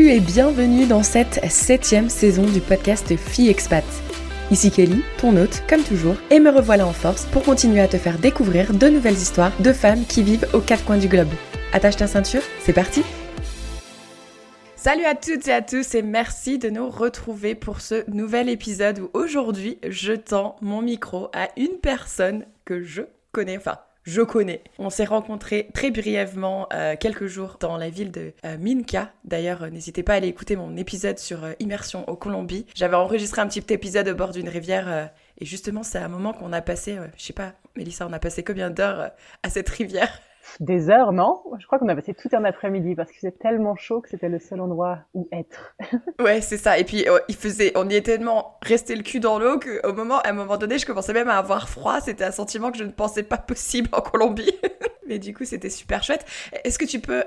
Salut et bienvenue dans cette 7e saison du podcast Filles Expat. Ici Kelly, ton hôte, comme toujours, et me revoilà en force pour continuer à te faire découvrir de nouvelles histoires de femmes qui vivent aux quatre coins du globe. Attache ta ceinture, c'est parti! Salut à toutes et à tous et merci de nous retrouver pour ce nouvel épisode où aujourd'hui je tends mon micro à une personne que je connais. On s'est rencontrés très brièvement quelques jours dans la ville de Minca. D'ailleurs, n'hésitez pas à aller écouter mon épisode sur immersion au Colombie. J'avais enregistré un petit épisode au bord d'une rivière et justement, c'est un moment qu'on a passé, je sais pas, Mélissa, on a passé combien d'heures à cette rivière ? Des heures, non? Je crois qu'on a passé tout un après-midi parce que c'était tellement chaud que c'était le seul endroit où être. Ouais, c'est ça. Et puis, on y était tellement resté le cul dans l'eau qu'à un moment donné, je commençais même à avoir froid. C'était un sentiment que je ne pensais pas possible en Colombie. Mais du coup, c'était super chouette. Est-ce que tu peux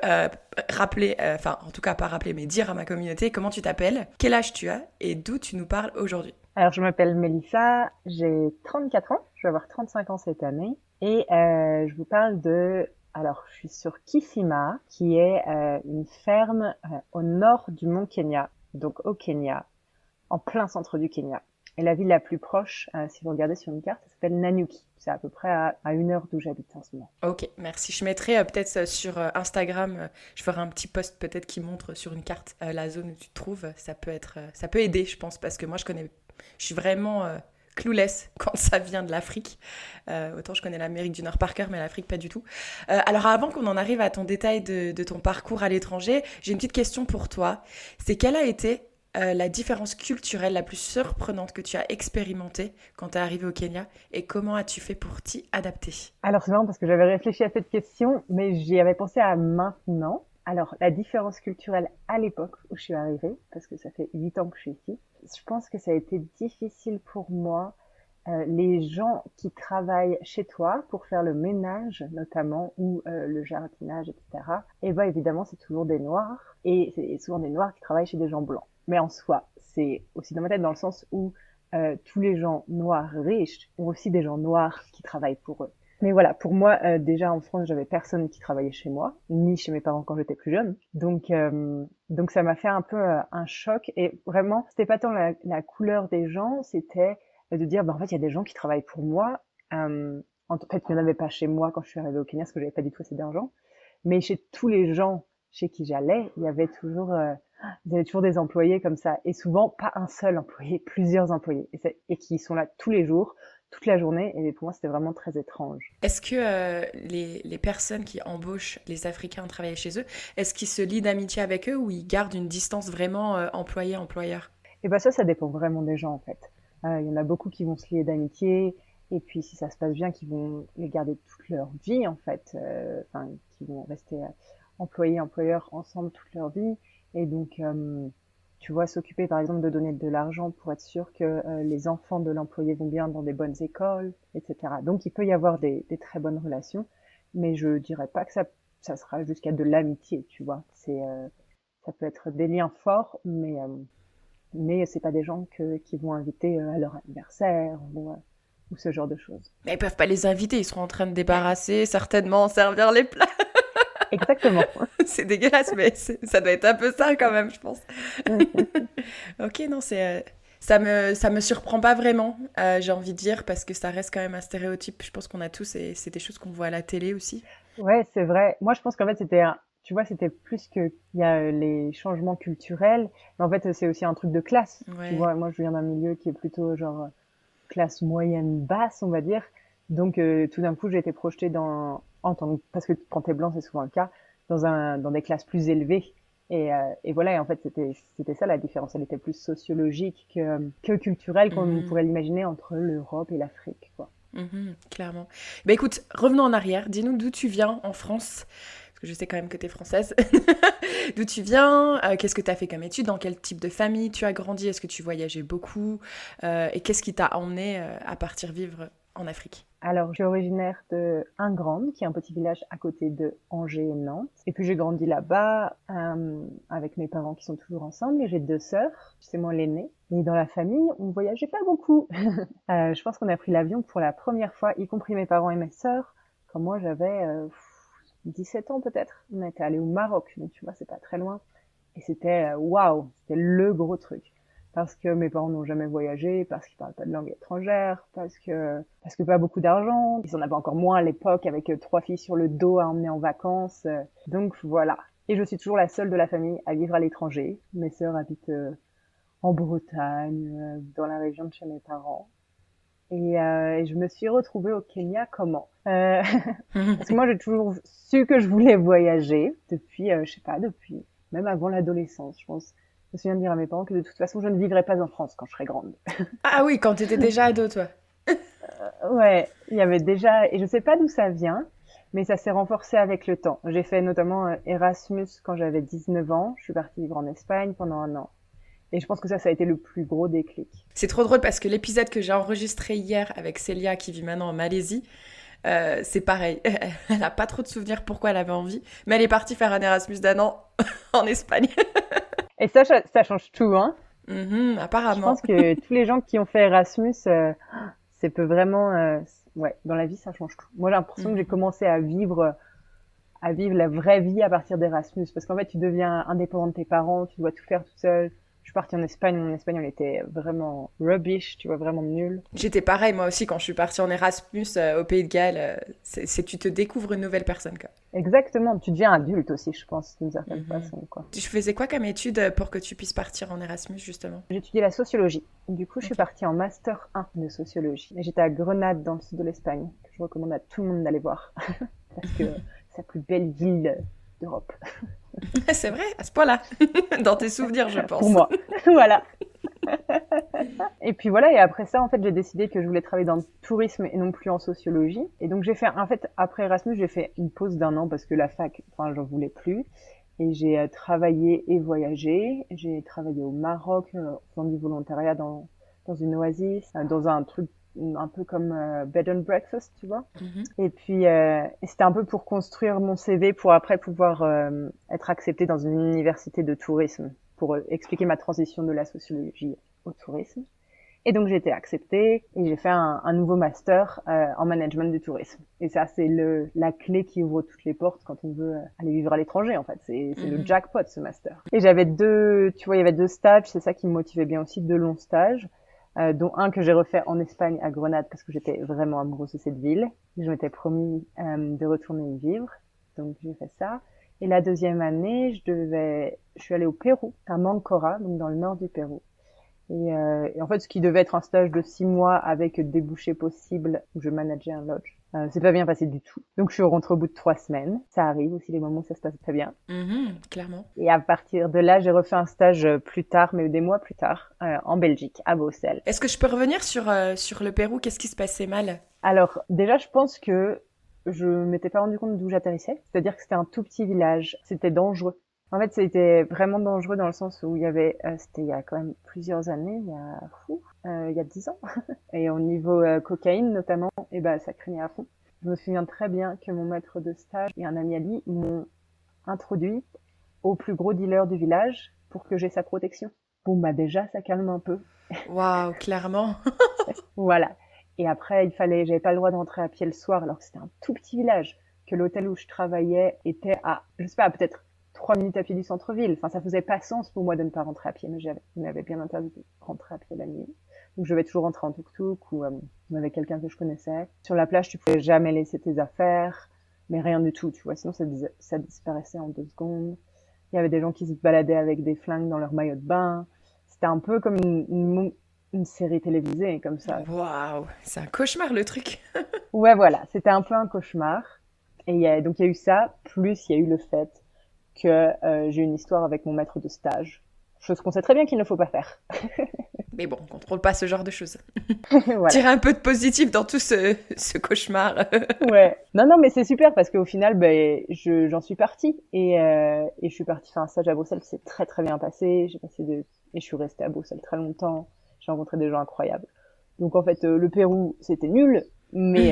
rappeler, en tout cas pas rappeler, mais dire à ma communauté comment tu t'appelles, quel âge tu as et d'où tu nous parles aujourd'hui? Alors, je m'appelle Mélissa, j'ai 34 ans, je vais avoir 35 ans cette année et je vous parle Alors, je suis sur Kisima, qui est une ferme au nord du mont Kenya, donc au Kenya, en plein centre du Kenya. Et la ville la plus proche, si vous regardez sur une carte, ça s'appelle Nanyuki. C'est à peu près à 1 heure d'où j'habite en ce moment. Ok, merci. Je mettrai peut-être sur Instagram, je ferai un petit post peut-être qui montre sur une carte la zone où tu te trouves. Ça peut aider, je pense, parce que moi je suis vraiment clueless quand ça vient de l'Afrique. Autant je connais l'Amérique du Nord par cœur, mais l'Afrique pas du tout. Alors avant qu'on en arrive à ton détail de ton parcours à l'étranger, j'ai une petite question pour toi. C'est quelle a été la différence culturelle la plus surprenante que tu as expérimentée quand tu es arrivé au Kenya et comment as-tu fait pour t'y adapter? Alors, c'est marrant parce que j'avais réfléchi à cette question, mais j'y avais pensé à maintenant. Alors, la différence culturelle à l'époque où je suis arrivée, parce que ça fait 8 ans que je suis ici, je pense que ça a été difficile pour moi. Les gens qui travaillent chez toi pour faire le ménage, notamment, ou le jardinage, etc., et ben évidemment, c'est toujours des Noirs, et c'est souvent des Noirs qui travaillent chez des gens blancs. Mais en soi, c'est aussi dans ma tête dans le sens où tous les gens noirs riches ont aussi des gens noirs qui travaillent pour eux. Mais voilà, pour moi, déjà en France, j'avais personne qui travaillait chez moi, ni chez mes parents quand j'étais plus jeune. Donc ça m'a fait un peu un choc. Et vraiment, c'était pas tant la couleur des gens, c'était de dire, en fait, il y a des gens qui travaillent pour moi. En fait, il n'y en avait pas chez moi quand je suis arrivée au Kenya, parce que j'avais pas du tout assez d'argent. Mais chez tous les gens chez qui j'allais, il y avait toujours des employés comme ça. Et souvent, pas un seul employé, plusieurs employés. Et qui sont là tous les jours, toute la journée. Et pour moi, c'était vraiment très étrange. Est-ce que les personnes qui embauchent les Africains à travailler chez eux, est-ce qu'ils se lient d'amitié avec eux ou ils gardent une distance vraiment employé-employeur? Et ben ça dépend vraiment des gens en fait. Il y en a beaucoup qui vont se lier d'amitié. Et puis si ça se passe bien, qui vont les garder toute leur vie en fait. Qui vont rester employés-employeurs ensemble toute leur vie. Et donc, tu vois, s'occuper par exemple de donner de l'argent pour être sûr que les enfants de l'employé vont bien dans des bonnes écoles, etc. Donc, il peut y avoir des très bonnes relations, mais je dirais pas que ça sera jusqu'à de l'amitié, tu vois. Ça peut être des liens forts, mais c'est pas des gens qui vont inviter à leur anniversaire ou ce genre de choses. Mais ils peuvent pas les inviter, ils seront en train de débarrasser, certainement servir les plats. Exactement. C'est dégueulasse, mais ça doit être un peu ça quand même, je pense. Ok, non, ça me surprend pas vraiment, j'ai envie de dire, parce que ça reste quand même un stéréotype. Je pense qu'on a tous, et c'est des choses qu'on voit à la télé aussi. Ouais, c'est vrai. Moi, je pense qu'en fait, tu vois, c'était plus que il y a les changements culturels, mais en fait, c'est aussi un truc de classe. Tu Ouais. vois, moi, je viens d'un milieu qui est plutôt genre classe moyenne basse, on va dire. Donc, tout d'un coup, j'ai été projetée parce que quand t'es blanc, c'est souvent le cas, dans des classes plus élevées. Et voilà. Et en fait, c'était ça la différence. Elle était plus sociologique que culturelle, comme on Mhm. pourrait l'imaginer entre l'Europe et l'Afrique, quoi. Mhm, clairement. Bah écoute, revenons en arrière. Dis-nous d'où tu viens en France. Parce que je sais quand même que t'es française. D'où tu viens, qu'est-ce que t'as fait comme études, dans quel type de famille tu as grandi, est-ce que tu voyageais beaucoup, et qu'est-ce qui t'a emmené à partir vivre en Afrique? Alors, je suis originaire de Ingrande, qui est un petit village à côté de Angers et Nantes. Et puis, j'ai grandi là-bas avec mes parents qui sont toujours ensemble. Et j'ai 2 sœurs, c'est moi l'aînée. Et dans la famille, on voyageait pas beaucoup. Je pense qu'on a pris l'avion pour la première fois, y compris mes parents et mes sœurs, quand moi j'avais 17 ans peut-être. On était allé au Maroc, donc tu vois, c'est pas très loin. Et c'était waouh, c'était le gros truc. Parce que mes parents n'ont jamais voyagé, parce qu'ils parlent pas de langue étrangère, parce que pas beaucoup d'argent. Ils en avaient encore moins à l'époque avec 3 filles sur le dos à emmener en vacances. Donc voilà. Et je suis toujours la seule de la famille à vivre à l'étranger. Mes sœurs habitent en Bretagne, dans la région de chez mes parents. Et je me suis retrouvée au Kenya comment Parce que moi j'ai toujours su que je voulais voyager depuis, je sais pas, depuis même avant l'adolescence, je pense. Je me souviens de dire à mes parents que de toute façon je ne vivrais pas en France quand je serais grande. Ah oui, quand t'étais déjà ado, toi. Ouais, il y avait déjà, et je sais pas d'où ça vient, mais ça s'est renforcé avec le temps. J'ai fait notamment Erasmus quand j'avais 19 ans. Je suis partie vivre en Espagne pendant 1 an. Et je pense que ça a été le plus gros déclic. C'est trop drôle parce que l'épisode que j'ai enregistré hier avec Célia qui vit maintenant en Malaisie, c'est pareil. Elle a pas trop de souvenirs pourquoi elle avait envie, mais elle est partie faire un Erasmus d'1 an en Espagne. Et ça change tout, hein. Apparemment. Je pense que tous les gens qui ont fait Erasmus, c'est peut vraiment, ouais, dans la vie, ça change tout. Moi, j'ai l'impression que j'ai commencé à vivre la vraie vie à partir d'Erasmus, parce qu'en fait, tu deviens indépendant de tes parents, tu dois tout faire tout seul. Je suis partie en Espagne, mon espagnol était vraiment rubbish, tu vois, vraiment nul. J'étais pareil, moi aussi, quand je suis partie en Erasmus au Pays de Galles. C'est tu te découvres une nouvelle personne, quoi. Exactement, tu deviens adulte aussi, je pense, d'une certaine façon, quoi. Tu faisais quoi comme étude pour que tu puisses partir en Erasmus, justement? J'ai étudié la sociologie. Du coup, je suis partie en Master 1 de sociologie. Et j'étais à Grenade, dans le sud de l'Espagne, que je recommande à tout le monde d'aller voir. Parce que c'est la plus belle ville d'Europe. C'est vrai, à ce point-là. Dans tes souvenirs, je pense. Pour moi. Voilà. Et puis voilà, et après ça, en fait, j'ai décidé que je voulais travailler dans le tourisme et non plus en sociologie. Et donc j'ai fait, en fait, après Erasmus, j'ai fait une pause d'1 an parce que la fac, enfin, j'en voulais plus. Et j'ai travaillé et voyagé. J'ai travaillé au Maroc, faisant du volontariat dans une oasis, dans un truc un peu comme bed and breakfast, tu vois. Et puis c'était un peu pour construire mon CV pour après pouvoir être acceptée dans une université de tourisme pour expliquer ma transition de la sociologie au tourisme. Et donc j'ai été acceptée et j'ai fait un nouveau master en management du tourisme. Et ça, c'est la clé qui ouvre toutes les portes quand on veut aller vivre à l'étranger, en fait. C'est le jackpot, ce master. Et j'avais il y avait 2 stages, c'est ça qui me motivait bien aussi, 2 longs stages. Dont un que j'ai refait en Espagne à Grenade parce que j'étais vraiment amoureuse de cette ville. Je m'étais promis de retourner y vivre, donc j'ai fait ça. Et la deuxième année, je suis allée au Pérou, à Mancora, donc dans le nord du Pérou. Et en fait, ce qui devait être un stage de 6 mois avec débouchés possibles où je manageais un lodge, c'est pas bien passé du tout. Donc je suis rentrée au bout de 3 semaines. Ça arrive aussi les moments où ça se passe très bien. Clairement. Et à partir de là, j'ai refait un stage plus tard, mais des mois plus tard, en Belgique, à Bruxelles. Est-ce que je peux revenir sur le Pérou? Qu'est-ce qui se passait mal? Alors déjà, je pense que je m'étais pas rendu compte d'où j'atterrissais. C'est-à-dire que c'était un tout petit village. C'était dangereux. En fait, c'était vraiment dangereux dans le sens où il y avait, c'était il y a quand même plusieurs années, il y a 10 ans. Et au niveau cocaïne notamment, et ben ça craignait à fond. Je me souviens très bien que mon maître de stage et un ami à lui m'ont introduit au plus gros dealer du village pour que j'ai sa protection. Bon bah déjà ça calme un peu. Waouh, clairement. Voilà. Et après j'avais pas le droit de rentrer à pied le soir alors que c'était un tout petit village, que l'hôtel où je travaillais était à, je sais pas, peut-être 3 minutes à pied du centre-ville. Enfin, ça faisait pas sens pour moi de ne pas rentrer à pied, mais il m'avait bien interdit de rentrer à pied la nuit. Donc, je devais toujours rentrer en tuk-tuk ou avec quelqu'un que je connaissais. Sur la plage, tu pouvais jamais laisser tes affaires, mais rien du tout, tu vois. Sinon, ça disparaissait en 2 secondes. Il y avait des gens qui se baladaient avec des flingues dans leur maillot de bain. C'était un peu comme une série télévisée, comme ça. Waouh, c'est un cauchemar, le truc. Ouais, voilà. C'était un peu un cauchemar. Et donc, il y a eu ça, plus il y a eu le fait que j'ai une histoire avec mon maître de stage. Chose qu'on sait très bien qu'il ne faut pas faire. Mais bon, on contrôle pas ce genre de choses. Voilà. Tirer un peu de positif dans tout ce cauchemar. Ouais. Non, mais c'est super parce qu'au final, j'en suis partie. Et je suis partie faire un stage à Bruxelles qui s'est très très bien passé. Et je suis restée à Bruxelles très longtemps. J'ai rencontré des gens incroyables. Donc en fait, le Pérou, c'était nul. Mais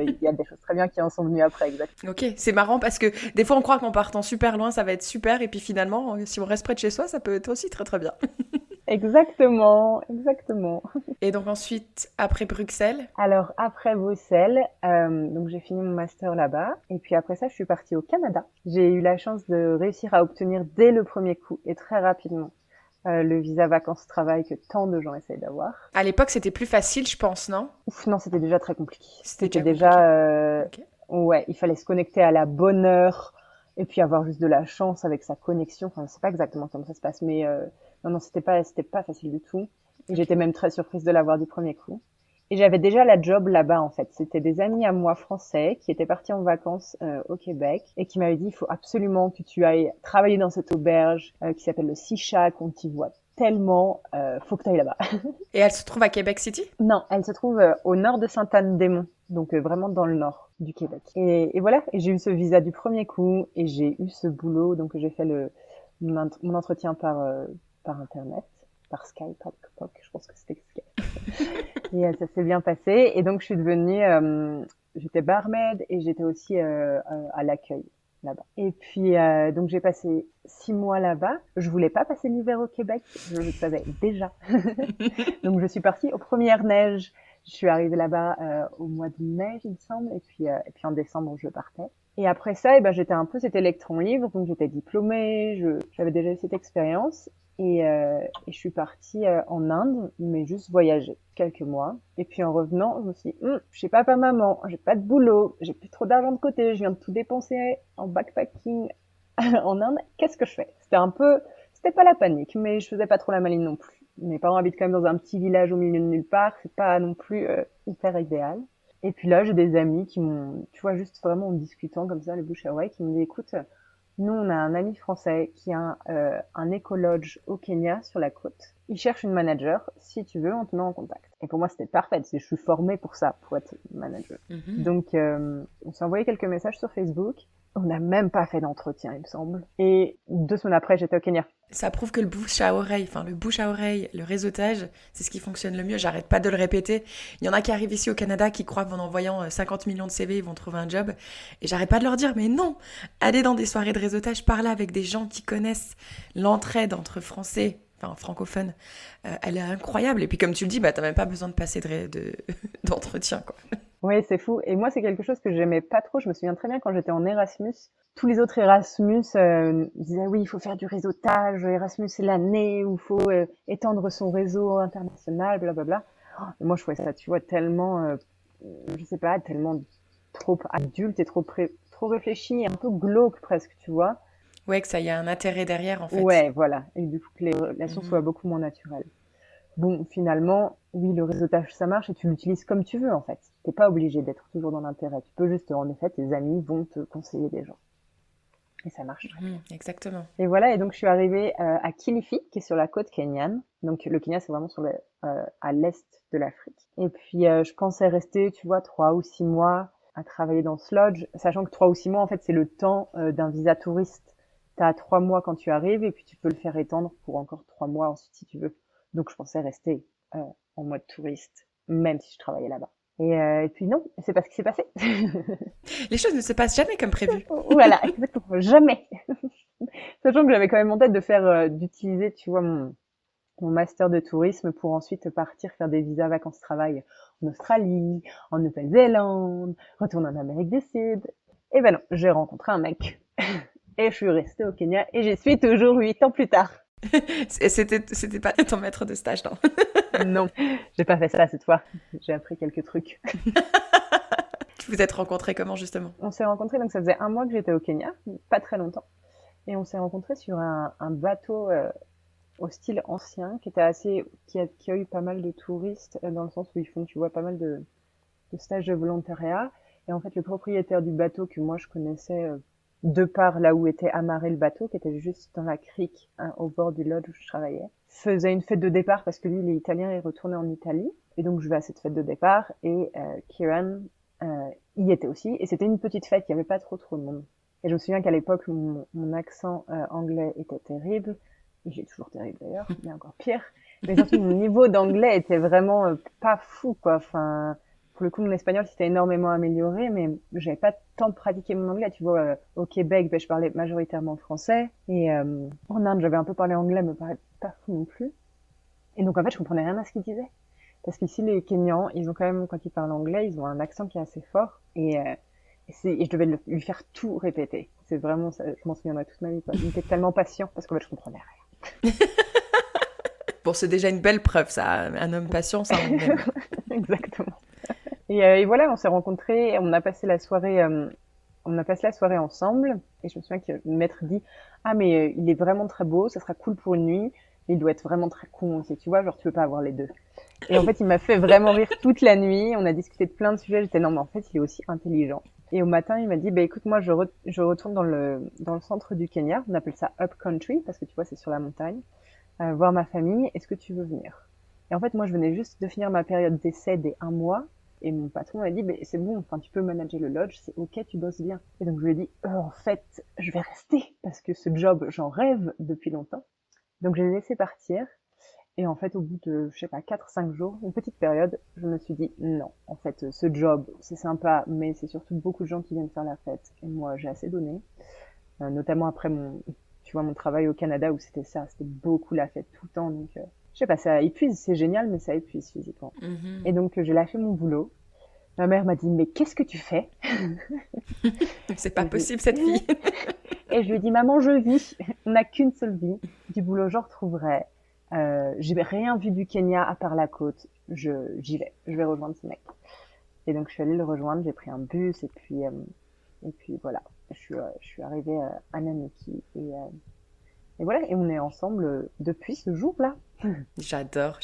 il y a des choses très bien qui en sont venues après, exactement. Ok, c'est marrant parce que des fois on croit qu'en partant super loin ça va être super et puis finalement si on reste près de chez soi ça peut être aussi très très bien. Exactement, exactement. Et donc ensuite, après Bruxelles, Alors après Bruxelles, donc j'ai fini mon master là-bas et puis après ça, je suis partie au Canada. J'ai eu la chance de réussir à obtenir dès le premier coup et très rapidement le visa vacances-travail que tant de gens essayent d'avoir. à l'époque, c'était plus facile, je pense, non? Ouf, non, c'était déjà très compliqué. C'était C'était déjà compliqué. déjà, Ok. ouais, il fallait se connecter à la bonne heure et puis avoir juste de la chance avec sa connexion. Enfin, je sais pas exactement comment ça se passe, mais non, non, c'était pas facile du tout. Et Ok. j'étais même très surprise de l'avoir du premier coup. Et j'avais déjà la job là-bas, en fait. C'était des amis à moi français qui étaient partis en vacances au Québec et qui m'avaient dit, il faut absolument que tu ailles travailler dans cette auberge qui s'appelle le Sea Shack, on t'y voit tellement, faut que tu ailles là-bas. Et elle se trouve à Québec City? Non, elle se trouve au nord de Sainte-Anne-des-Monts, donc vraiment dans le nord du Québec. Et voilà, et j'ai eu ce visa du premier coup et j'ai eu ce boulot, donc j'ai fait mon entretien par internet, par Skype à l'époque, je pense que c'était Skype. Et ça s'est bien passé, et donc je suis devenue, j'étais barmaid et j'étais aussi à l'accueil là-bas. Et puis donc j'ai passé 6 mois là-bas. Je voulais pas passer l'hiver au Québec, je le savais déjà. Donc je suis partie aux premières neiges. Je suis arrivée là-bas au mois de mai, il me semble, et puis en décembre je partais. Et après ça, eh ben j'étais un peu cet électron libre, donc j'étais diplômée, j'avais déjà eu cette expérience. Et je suis partie en Inde, mais juste voyager quelques mois. Et puis en revenant, je me suis dit, je suis papa maman, j'ai pas de boulot, j'ai plus trop d'argent de côté, je viens de tout dépenser en backpacking en Inde. Qu'est-ce que je fais? C'était pas la panique, mais je faisais pas trop la maline non plus. Mes parents habitent quand même dans un petit village au milieu de nulle part, c'est pas non plus hyper idéal. Et puis là, j'ai des amis qui m'ont, tu vois, juste vraiment en discutant comme ça, le bouche à oreille, qui m'ont dit, écoute, nous, on a un ami français qui a un éco-lodge au Kenya, sur la côte. Il cherche une manager. Si tu veux, on te met en contact. Et pour moi, c'était parfait, parce que je suis formée pour ça, pour être manager. Mhm. Donc, on s'est envoyé quelques messages sur Facebook. On n'a même pas fait d'entretien, il me semble. Et 2 semaines après, j'étais au Kenya. Ça prouve que le bouche à oreille, enfin le bouche à oreille, le réseautage, c'est ce qui fonctionne le mieux. J'arrête pas de le répéter. Il y en a qui arrivent ici au Canada qui croient qu'en envoyant 50 millions de CV, ils vont trouver un job. Et j'arrête pas de leur dire, mais non, allez dans des soirées de réseautage, parlez avec des gens qui connaissent l'entraide entre Français, enfin francophones. Elle est incroyable. Et puis comme tu le dis, bah t'as même pas besoin de passer d'entretien, quoi. Oui, c'est fou. Et moi, c'est quelque chose que j'aimais pas trop. Je me souviens très bien quand j'étais en Erasmus. Tous les autres Erasmus disaient oui, il faut faire du réseautage. Erasmus, c'est l'année où il faut étendre son réseau international, blablabla. Et moi, je trouvais ça, tu vois, tellement, je sais pas, tellement trop adulte et trop réfléchi, un peu glauque presque, tu vois. Ouais, que ça y a un intérêt derrière, en fait. Ouais, voilà. Et du coup, que les relations Mhm. soient beaucoup moins naturelles. Bon, finalement, oui, le réseautage, ça marche et tu l'utilises comme tu veux, en fait. T'es pas obligé d'être toujours dans l'intérêt. Tu peux juste, en effet, tes amis vont te conseiller des gens. Et ça marche très bien. Mhm, exactement. Et voilà, et donc je suis arrivée à Kilifi, qui est sur la côte kenyane. Donc le Kenya, c'est vraiment à l'est de l'Afrique. Et puis je pensais rester, tu vois, 3 ou 6 mois à travailler dans ce lodge, sachant que 3 ou 6 mois, en fait, c'est le temps d'un visa touriste. T'as 3 mois quand tu arrives, et puis tu peux le faire étendre pour encore 3 mois ensuite si tu veux. Donc je pensais rester en mode touriste, même si je travaillais là-bas. Et puis non, c'est pas ce qui s'est passé. Les choses ne se passent jamais comme prévu. Voilà, exactement, jamais. Sachant que j'avais quand même en tête de d'utiliser, tu vois, mon master de tourisme pour ensuite partir faire des visas vacances-travail en Australie, en Nouvelle-Zélande, retourner en Amérique du Sud. Et ben non, j'ai rencontré un mec. Et je suis restée au Kenya et j'y suis toujours 8 ans plus tard. C'était pas ton maître de stage, non. Non, j'ai pas fait ça cette fois. J'ai appris quelques trucs. Vous vous êtes rencontrés comment, justement? On s'est rencontrés, donc ça faisait un mois que j'étais au Kenya, pas très longtemps. Et on s'est rencontrés sur un bateau au style ancien, qui a eu pas mal de touristes, dans le sens où ils font, tu vois, pas mal de stages de volontariat. Et en fait, le propriétaire du bateau que moi je connaissais de par là où était amarré le bateau, qui était juste dans la crique, hein, au bord du lodge où je travaillais, faisait une fête de départ parce que lui, il est italien, il retournait en Italie. Et donc, je vais à cette fête de départ et Kieran y était aussi. Et c'était une petite fête, il n'y avait pas trop de monde. Et je me souviens qu'à l'époque, mon accent anglais était terrible. Il est toujours terrible d'ailleurs, mais encore pire. Mais surtout, mon niveau d'anglais était vraiment pas fou, quoi. Enfin, pour le coup, mon espagnol s'était énormément amélioré, mais j'avais pas tant pratiqué mon anglais. Tu vois, au Québec, ben, je parlais majoritairement français. Et en Inde, j'avais un peu parlé anglais, mais pas fou non plus. Et donc, en fait, je comprenais rien à ce qu'ils disaient. Parce qu'ici, les Kenyans, ils ont quand même, quand ils parlent anglais, ils ont un accent qui est assez fort. Et je devais lui faire tout répéter. C'est vraiment ça, je m'en souviendrai toute ma vie, quoi. Il était tellement patient parce qu'en fait, je comprenais rien. Bon, c'est déjà une belle preuve, ça. Un homme patient, ça on aime. Exactement. Et voilà, on s'est rencontrés, on a passé la soirée ensemble. Et je me souviens que le maître dit, ah, mais il est vraiment très beau, ça sera cool pour une nuit. Mais il doit être vraiment très con aussi, tu vois, genre tu peux pas avoir les deux. Et en fait, il m'a fait vraiment rire toute la nuit. On a discuté de plein de sujets. J'étais, non, mais en fait, il est aussi intelligent. Et au matin, il m'a dit, bah écoute, moi, je retourne dans le centre du Kenya. On appelle ça Up Country parce que tu vois, c'est sur la montagne. Voir ma famille. Est-ce que tu veux venir? Et en fait, moi, je venais juste de finir ma période d'essai des 1 mois. Et mon patron m'a dit, bah, c'est bon, enfin, tu peux manager le lodge, c'est ok, tu bosses bien. Et donc, je lui ai dit, en fait, je vais rester parce que ce job, j'en rêve depuis longtemps. Donc, je l'ai laissé partir. Et en fait, au bout de, je sais pas, 4, 5 jours, une petite période, je me suis dit, non, en fait, ce job, c'est sympa, mais c'est surtout beaucoup de gens qui viennent faire la fête. Et moi, j'ai assez donné. Notamment après tu vois, mon travail au Canada où c'était ça, c'était beaucoup la fête tout le temps. Donc, je sais pas, ça épuise, c'est génial, mais ça épuise physiquement. Et donc, j'ai lâché mon boulot. Ma mère m'a dit, mais qu'est-ce que tu fais? C'est pas possible, cette fille. Et je lui ai dit, maman, je vis. On n'a qu'une seule vie. Du boulot, j'en retrouverai. J'ai rien vu du Kenya à part la côte. J'y vais. Je vais rejoindre ce mec. Et donc, je suis allée le rejoindre. J'ai pris un bus et puis voilà. Je suis arrivée à Nanyuki et voilà. Et on est ensemble depuis ce jour-là. J'adore.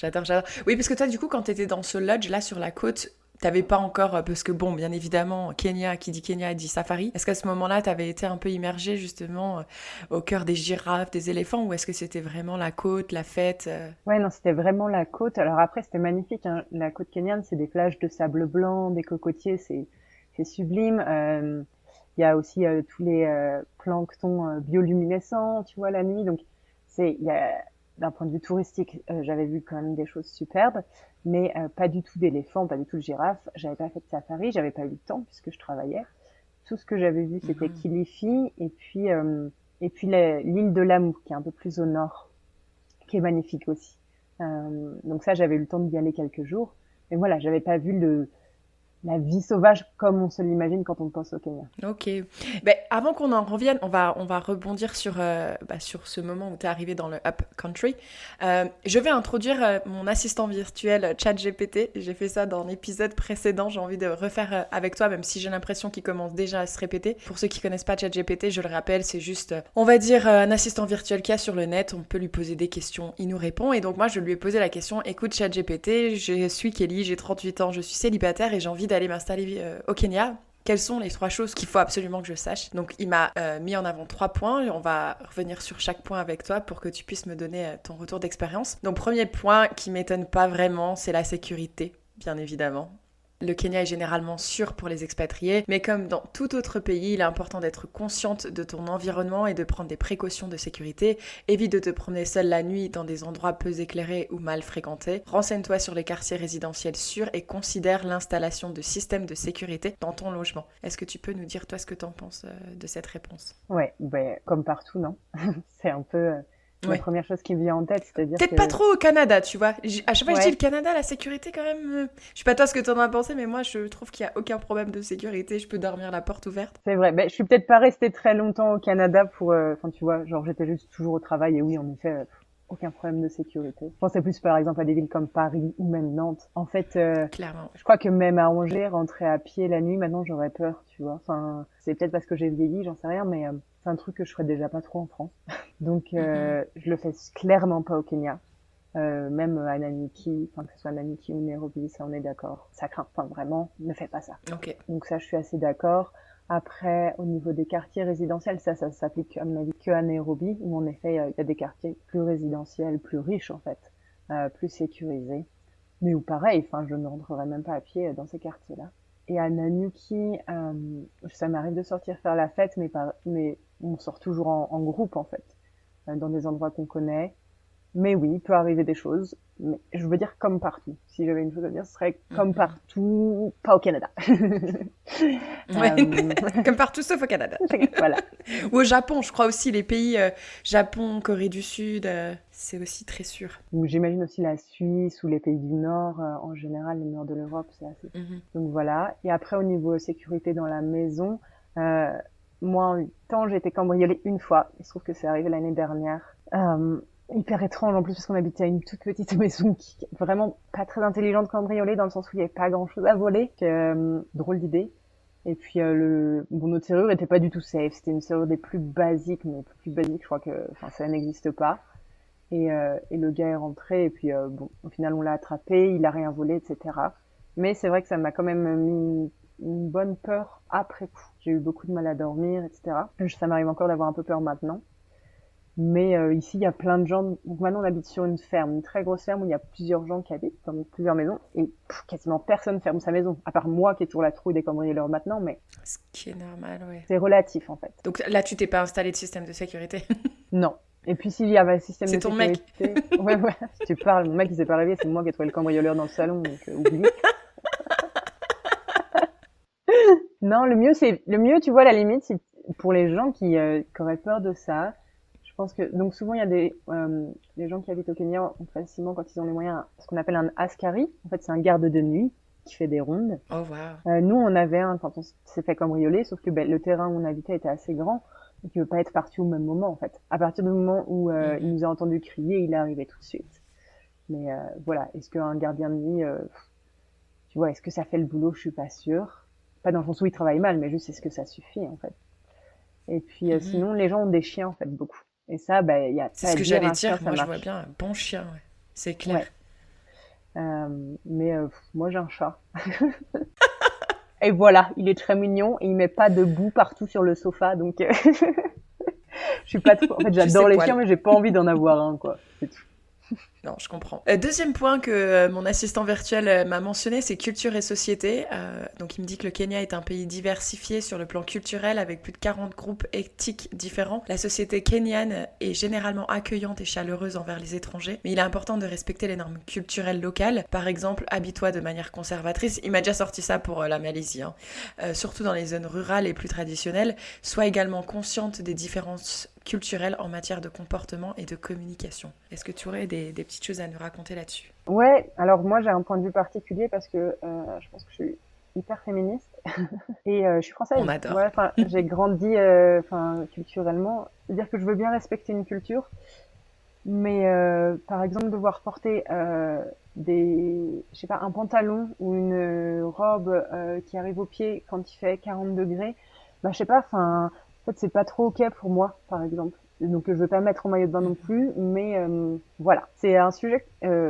Oui, parce que toi, du coup, quand t'étais dans ce lodge là sur la côte, t'avais pas encore, parce que bon, bien évidemment, Kenya, qui dit Kenya, dit safari. Est-ce qu'à ce moment-là, t'avais été un peu immergé justement au cœur des girafes, des éléphants, ou est-ce que c'était vraiment la côte, la fête Ouais, non, c'était vraiment la côte. Alors après, c'était magnifique, hein. La côte kenyane, c'est des plages de sable blanc, des cocotiers, c'est sublime. Il y a aussi tous les planctons bioluminescents, tu vois, la nuit. Donc, il y a, d'un point de vue touristique, j'avais vu quand même des choses superbes, mais pas du tout d'éléphants, pas du tout de girafes. J'avais pas fait de safari, j'avais pas eu le temps puisque je travaillais. Tout ce que j'avais vu, c'était Kilifi et puis l'île de Lamu, qui est un peu plus au nord, qui est magnifique aussi. Donc ça, j'avais eu le temps d'y aller quelques jours. Mais voilà, j'avais pas vu la vie sauvage comme on se l'imagine quand on pense au Kenya. Ok. Ben, avant qu'on en revienne, on va rebondir sur ce moment où tu es arrivé dans le Up Country. Je vais introduire mon assistant virtuel ChatGPT. J'ai fait ça dans l'épisode précédent. J'ai envie de refaire avec toi, même si j'ai l'impression qu'il commence déjà à se répéter. Pour ceux qui connaissent pas ChatGPT, je le rappelle, c'est juste, on va dire, un assistant virtuel qu'il y a sur le net. On peut lui poser des questions, il nous répond. Et donc moi, je lui ai posé la question, écoute ChatGPT, je suis Kelly, j'ai 38 ans, je suis célibataire et j'ai envie d'aller m'installer au Kenya. Quelles sont les 3 choses qu'il faut absolument que je sache? Donc il m'a mis en avant 3 points et on va revenir sur chaque point avec toi pour que tu puisses me donner ton retour d'expérience. Donc premier point qui m'étonne pas vraiment, c'est la sécurité, bien évidemment. Le Kenya est généralement sûr pour les expatriés, mais comme dans tout autre pays, il est important d'être consciente de ton environnement et de prendre des précautions de sécurité. Évite de te promener seule la nuit dans des endroits peu éclairés ou mal fréquentés. Renseigne-toi sur les quartiers résidentiels sûrs et considère l'installation de systèmes de sécurité dans ton logement. Est-ce que tu peux nous dire toi ce que t'en penses de cette réponse? Ouais, ben, comme partout, non? C'est un peu la première chose qui me vient en tête, c'est-à-dire Peut-être que... pas trop au Canada, tu vois. À chaque fois que je dis Ouais, le Canada, la sécurité quand même... Je sais pas toi ce que t'en as pensé, mais moi je trouve qu'il y a aucun problème de sécurité. Je peux dormir la porte ouverte. c'est vrai. Ben, je suis peut-être pas restée très longtemps au Canada pour... Enfin, tu vois, genre j'étais juste toujours au travail et oui, en effet, aucun problème de sécurité. Je pensais plus par exemple à des villes comme Paris ou même Nantes. En fait, Clairement. je crois que même à Angers, rentrer à pied la nuit, maintenant j'aurais peur, tu vois. Enfin, c'est peut-être parce que j'ai vieilli, j'en sais rien, mais c'est un truc que je ferais déjà pas trop en France. Donc, je le fais clairement pas au Kenya. Même à Nanyuki, enfin que ce soit Nanyuki ou Nairobi, ça on est d'accord. Ça craint, enfin vraiment, ne fais pas ça. Ok. Donc ça, je suis assez d'accord. Après, au niveau des quartiers résidentiels, ça s'applique à mon avis que à Nairobi, où en effet, il y a des quartiers plus résidentiels, plus riches en fait, plus sécurisés. Mais où pareil, enfin, je ne rentrerai même pas à pied dans ces quartiers-là. Et à Nanyuki, ça m'arrive de sortir faire la fête, mais on sort toujours en groupe en fait, dans des endroits qu'on connaît. Mais oui, il peut arriver des choses. Mais je veux dire comme partout. Si j'avais une chose à dire, ce serait comme Mhm. partout, pas au Canada. Ouais. Euh, Comme partout sauf au Canada. voilà. Ou au Japon, je crois aussi, les pays Japon, Corée du Sud, c'est aussi très sûr. Ou j'imagine aussi la Suisse ou les pays du Nord, en général, le nord de l'Europe, c'est assez. Mhm. Donc voilà. Et après, au niveau sécurité dans la maison, euh, moi, en 8 ans, j'ai été cambriolée une fois. Il se trouve que c'est arrivé l'année dernière. Hyper étrange en plus parce qu'on habitait à une toute petite maison qui est vraiment pas très intelligente cambriolée dans le sens où il y avait pas grand chose à voler. Drôle d'idée. Et puis notre serrure était pas du tout safe. C'était une serrure des plus basiques, mais plus basiques, je crois que, enfin, ça n'existe pas. Et le gars est rentré et puis bon, au final on l'a attrapé, il a rien volé, etc. Mais c'est vrai que ça m'a quand même mis une bonne peur après coup. J'ai eu beaucoup de mal à dormir, etc. Ça m'arrive encore d'avoir un peu peur maintenant. Mais ici, il y a plein de gens. Donc maintenant, on habite sur une ferme, une très grosse ferme où il y a plusieurs gens qui habitent, comme plusieurs maisons, et quasiment personne ferme sa maison, à part moi qui ai toujours la trouille des cambrioleurs maintenant, mais Ce qui est normal, ouais. c'est relatif en fait. Donc là, tu t'es pas installé de système de sécurité. Non. Et puis s'il y avait un système C'est de ton mec. sécurité, ouais, ouais, si tu parles, mon mec il s'est pas réveillé, c'est moi qui ai trouvé le cambrioleur dans le salon, donc oublie. Non, le mieux, tu vois, à la limite, c'est pour les gens qui auraient peur de ça. Je pense que donc souvent il y a des gens qui habitent au Kenya ont facilement quand ils ont les moyens ce qu'on appelle un askari. En fait, c'est un garde de nuit qui fait des rondes. Oh, wow. Nous, on avait un quand on s'est fait cambrioler, sauf que le terrain où on habitait était assez grand et qu'il veut pas être parti au même moment en fait. À partir du moment où il nous a entendu crier, il est arrivé tout de suite. Mais voilà, est-ce qu'un gardien de nuit, tu vois, est-ce que ça fait le boulot? Je suis pas sûre. Pas dans le sens où il travaille mal, mais juste est-ce que ça suffit en fait. Et puis Mhm. sinon, les gens ont des chiens en fait beaucoup. Et ça, bah, il y a C'est pas à ce que dire, j'allais un chat, dire. ça Moi, je vois marche. bien un bon chien, ouais. C'est clair. Ouais. Mais moi, j'ai un chat. Et voilà, il est très mignon et il met pas de boue partout sur le sofa, donc je suis pas trop. En fait, Je sais j'adore les chiens, poil. mais j'ai pas envie d'en avoir un, quoi. C'est tout. Non, je comprends. Deuxième point que mon assistant virtuel m'a mentionné, c'est culture et société. Donc il me dit que le Kenya est un pays diversifié sur le plan culturel avec plus de 40 groupes ethniques différents. La société kenyane est généralement accueillante et chaleureuse envers les étrangers, mais il est important de respecter les normes culturelles locales. Par exemple, habille-toi de manière conservatrice. Il m'a déjà sorti ça pour la Malaisie, hein. Surtout dans les zones rurales et plus traditionnelles. Sois également consciente des différences culturelles en matière de comportement et de communication. Est-ce que tu aurais des petites choses à nous raconter là-dessus? Ouais, alors moi, j'ai un point de vue particulier parce que je pense que je suis hyper féministe et je suis On française. adore. Ouais, enfin, j'ai grandi, enfin, culturellement. C'est-à-dire que je veux bien respecter une culture, mais par exemple, devoir porter je sais pas, un pantalon ou une robe qui arrive aux pieds quand il fait 40 degrés, bah je sais pas, enfin, en fait, c'est pas trop ok pour moi, par exemple. Donc je veux pas mettre au maillot de bain non plus, mais voilà, c'est un sujet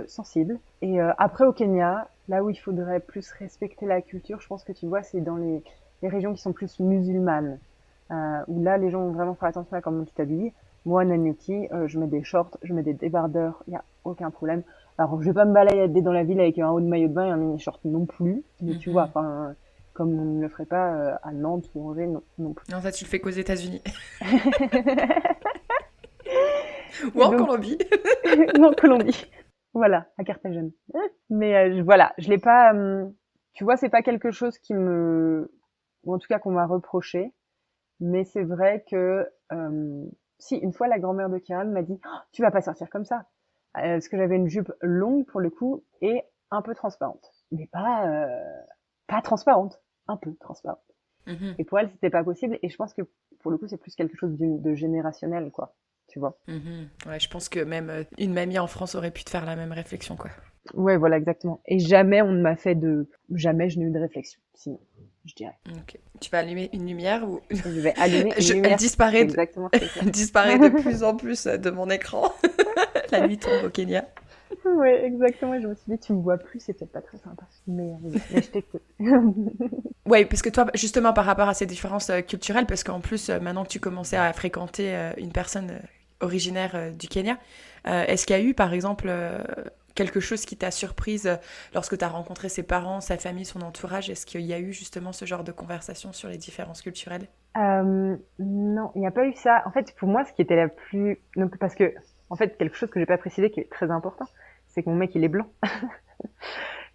sensible. Et après au Kenya, là où il faudrait plus respecter la culture, je pense que tu vois, c'est dans les régions qui sont plus musulmanes, où là les gens vont vraiment faire attention à comment tu t'habilles. Moi, Nanyuki, je mets des shorts, je mets des débardeurs, il y a aucun problème. Alors, je vais pas me balader dans la ville avec un haut de maillot de bain et un mini short non plus, mais tu vois, Mhm. enfin, comme on ne le ferait pas à Nantes ou Angers non plus. Non, ça, tu le fais qu'aux États-Unis. Ou Et en donc, Colombie. non, Colombie. Voilà, à Carthagène. Mais voilà, je l'ai pas. Tu vois, c'est pas quelque chose ou en tout cas qu'on m'a reproché. Mais c'est vrai que si une fois la grand-mère de Kiran m'a dit oh, tu vas pas sortir comme ça parce que j'avais une jupe longue pour le coup et un peu transparente, mais pas transparente, un peu transparente. Mhm. Et pour elle c'était pas possible et je pense que pour le coup c'est plus quelque chose de générationnel quoi, tu vois. Mhm. Ouais, je pense que même une mamie en France aurait pu te faire la même réflexion, quoi. Ouais voilà exactement. Et jamais on ne m'a fait jamais je n'ai eu de réflexion sinon je dirais. Ok. Tu vas allumer une lumière ou Je vais allumer une Elle lumière. disparaît C'est exactement ce que je elle disparaît de plus en plus de mon écran. La nuit tombe au Kenya. Ouais, exactement. Et je me suis dit, tu me vois plus, c'est peut-être pas très sympa. Mais je t'écoute. Ouais, parce que toi, justement, par rapport à ces différences culturelles, parce qu'en plus, maintenant que tu commençais à fréquenter une personne originaire du Kenya, est-ce qu'il y a eu, par exemple, quelque chose qui t'a surprise lorsque tu as rencontré ses parents, sa famille, son entourage? Est-ce qu'il y a eu justement ce genre de conversation sur les différences culturelles? Non, il n'y a pas eu ça. En fait, pour moi, ce qui était la plus... Donc, parce que, en fait, quelque chose que j'ai pas précisé qui est très important, c'est que mon mec, il est blanc.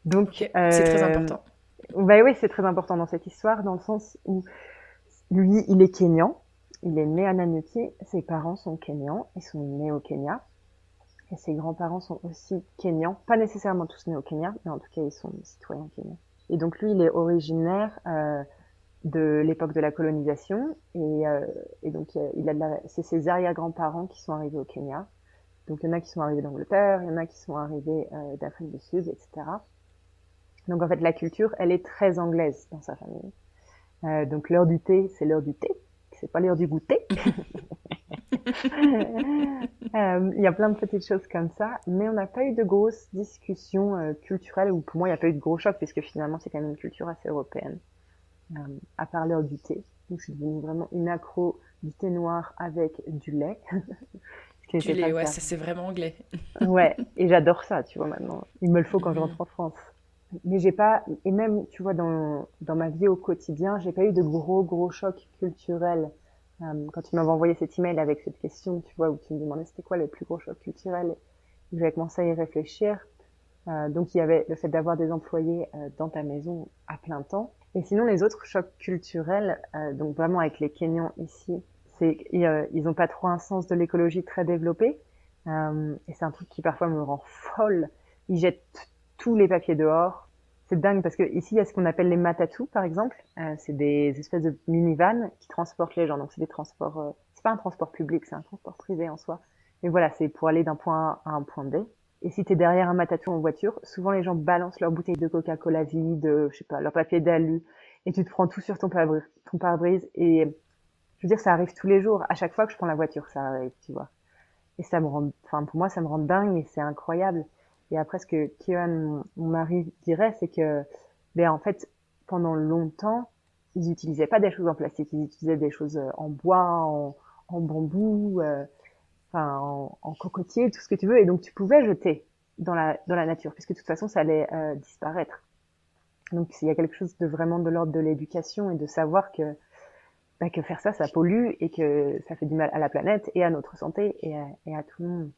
Donc, Ok, c'est très important. bah oui, c'est très important dans cette histoire, dans le sens où lui, il est kényan. Il est né à Nanyuki. Ses parents sont kenyans. Ils sont nés au Kenya. Et ses grands-parents sont aussi kenyans. Pas nécessairement tous nés au Kenya, mais en tout cas, ils sont citoyens kenyans. Et donc, lui, il est originaire de l'époque de la colonisation. Et donc, c'est ses arrière-grands-parents qui sont arrivés au Kenya. Donc, il y en a qui sont arrivés d'Angleterre, il y en a qui sont arrivés d'Afrique du Sud, etc. Donc, en fait, la culture, elle est très anglaise dans sa famille. Donc, l'heure du thé, c'est l'heure du thé. C'est pas l'heure du goûter. Il y a plein de petites choses comme ça, mais on n'a pas eu de grosses discussions culturelles, ou pour moi, il n'y a pas eu de gros chocs, puisque finalement, c'est quand même une culture assez européenne, à part l'heure du thé. Donc, je suis devenue vraiment une accro du thé noir avec du lait, ce qui Du n'était pas lait, le ouais, cas. ça c'est vraiment anglais. Ouais, et j'adore ça, tu vois, maintenant. Il me le faut quand je Mhm. rentre en France. Mais j'ai pas, et même, tu vois, dans ma vie au quotidien, j'ai pas eu de gros chocs culturels. Quand tu m'avais envoyé cet email avec cette question, tu vois, où tu me demandais c'était quoi les plus gros chocs culturels, j'avais commencé à y réfléchir. Donc il y avait le fait d'avoir des employés dans ta maison à plein temps. Et sinon les autres chocs culturels, donc vraiment avec les Kenyans ici, ils ont pas trop un sens de l'écologie très développé. Et c'est un truc qui parfois me rend folle. Ils jettent tous les papiers dehors. C'est dingue parce que ici il y a ce qu'on appelle les matatu par exemple. C'est des espèces de minivans qui transportent les gens. Donc c'est des transports, c'est pas un transport public, c'est un transport privé en soi. Mais voilà, c'est pour aller d'un point A à un point B. Et si t'es derrière un matatu en voiture, souvent les gens balancent leurs bouteilles de Coca-Cola vide, je sais pas, leur papier d'alu, et tu te prends tout sur ton pare-brise. Et je veux dire, ça arrive tous les jours. À chaque fois que je prends la voiture, ça arrive, tu vois. Et ça me rend, enfin pour moi, ça me rend dingue et c'est incroyable. Et après, ce que Kieran, mon mari, dirait, c'est que, ben en fait, pendant longtemps, ils n'utilisaient pas des choses en plastique, ils utilisaient des choses en bois, en bambou. Enfin en cocotier, tout ce que tu veux, et donc tu pouvais jeter dans la nature, puisque de toute façon ça allait disparaître. Donc il y a quelque chose de vraiment de l'ordre de l'éducation et de savoir que que faire ça, ça pollue et que ça fait du mal à la planète et à notre santé et à tout le monde.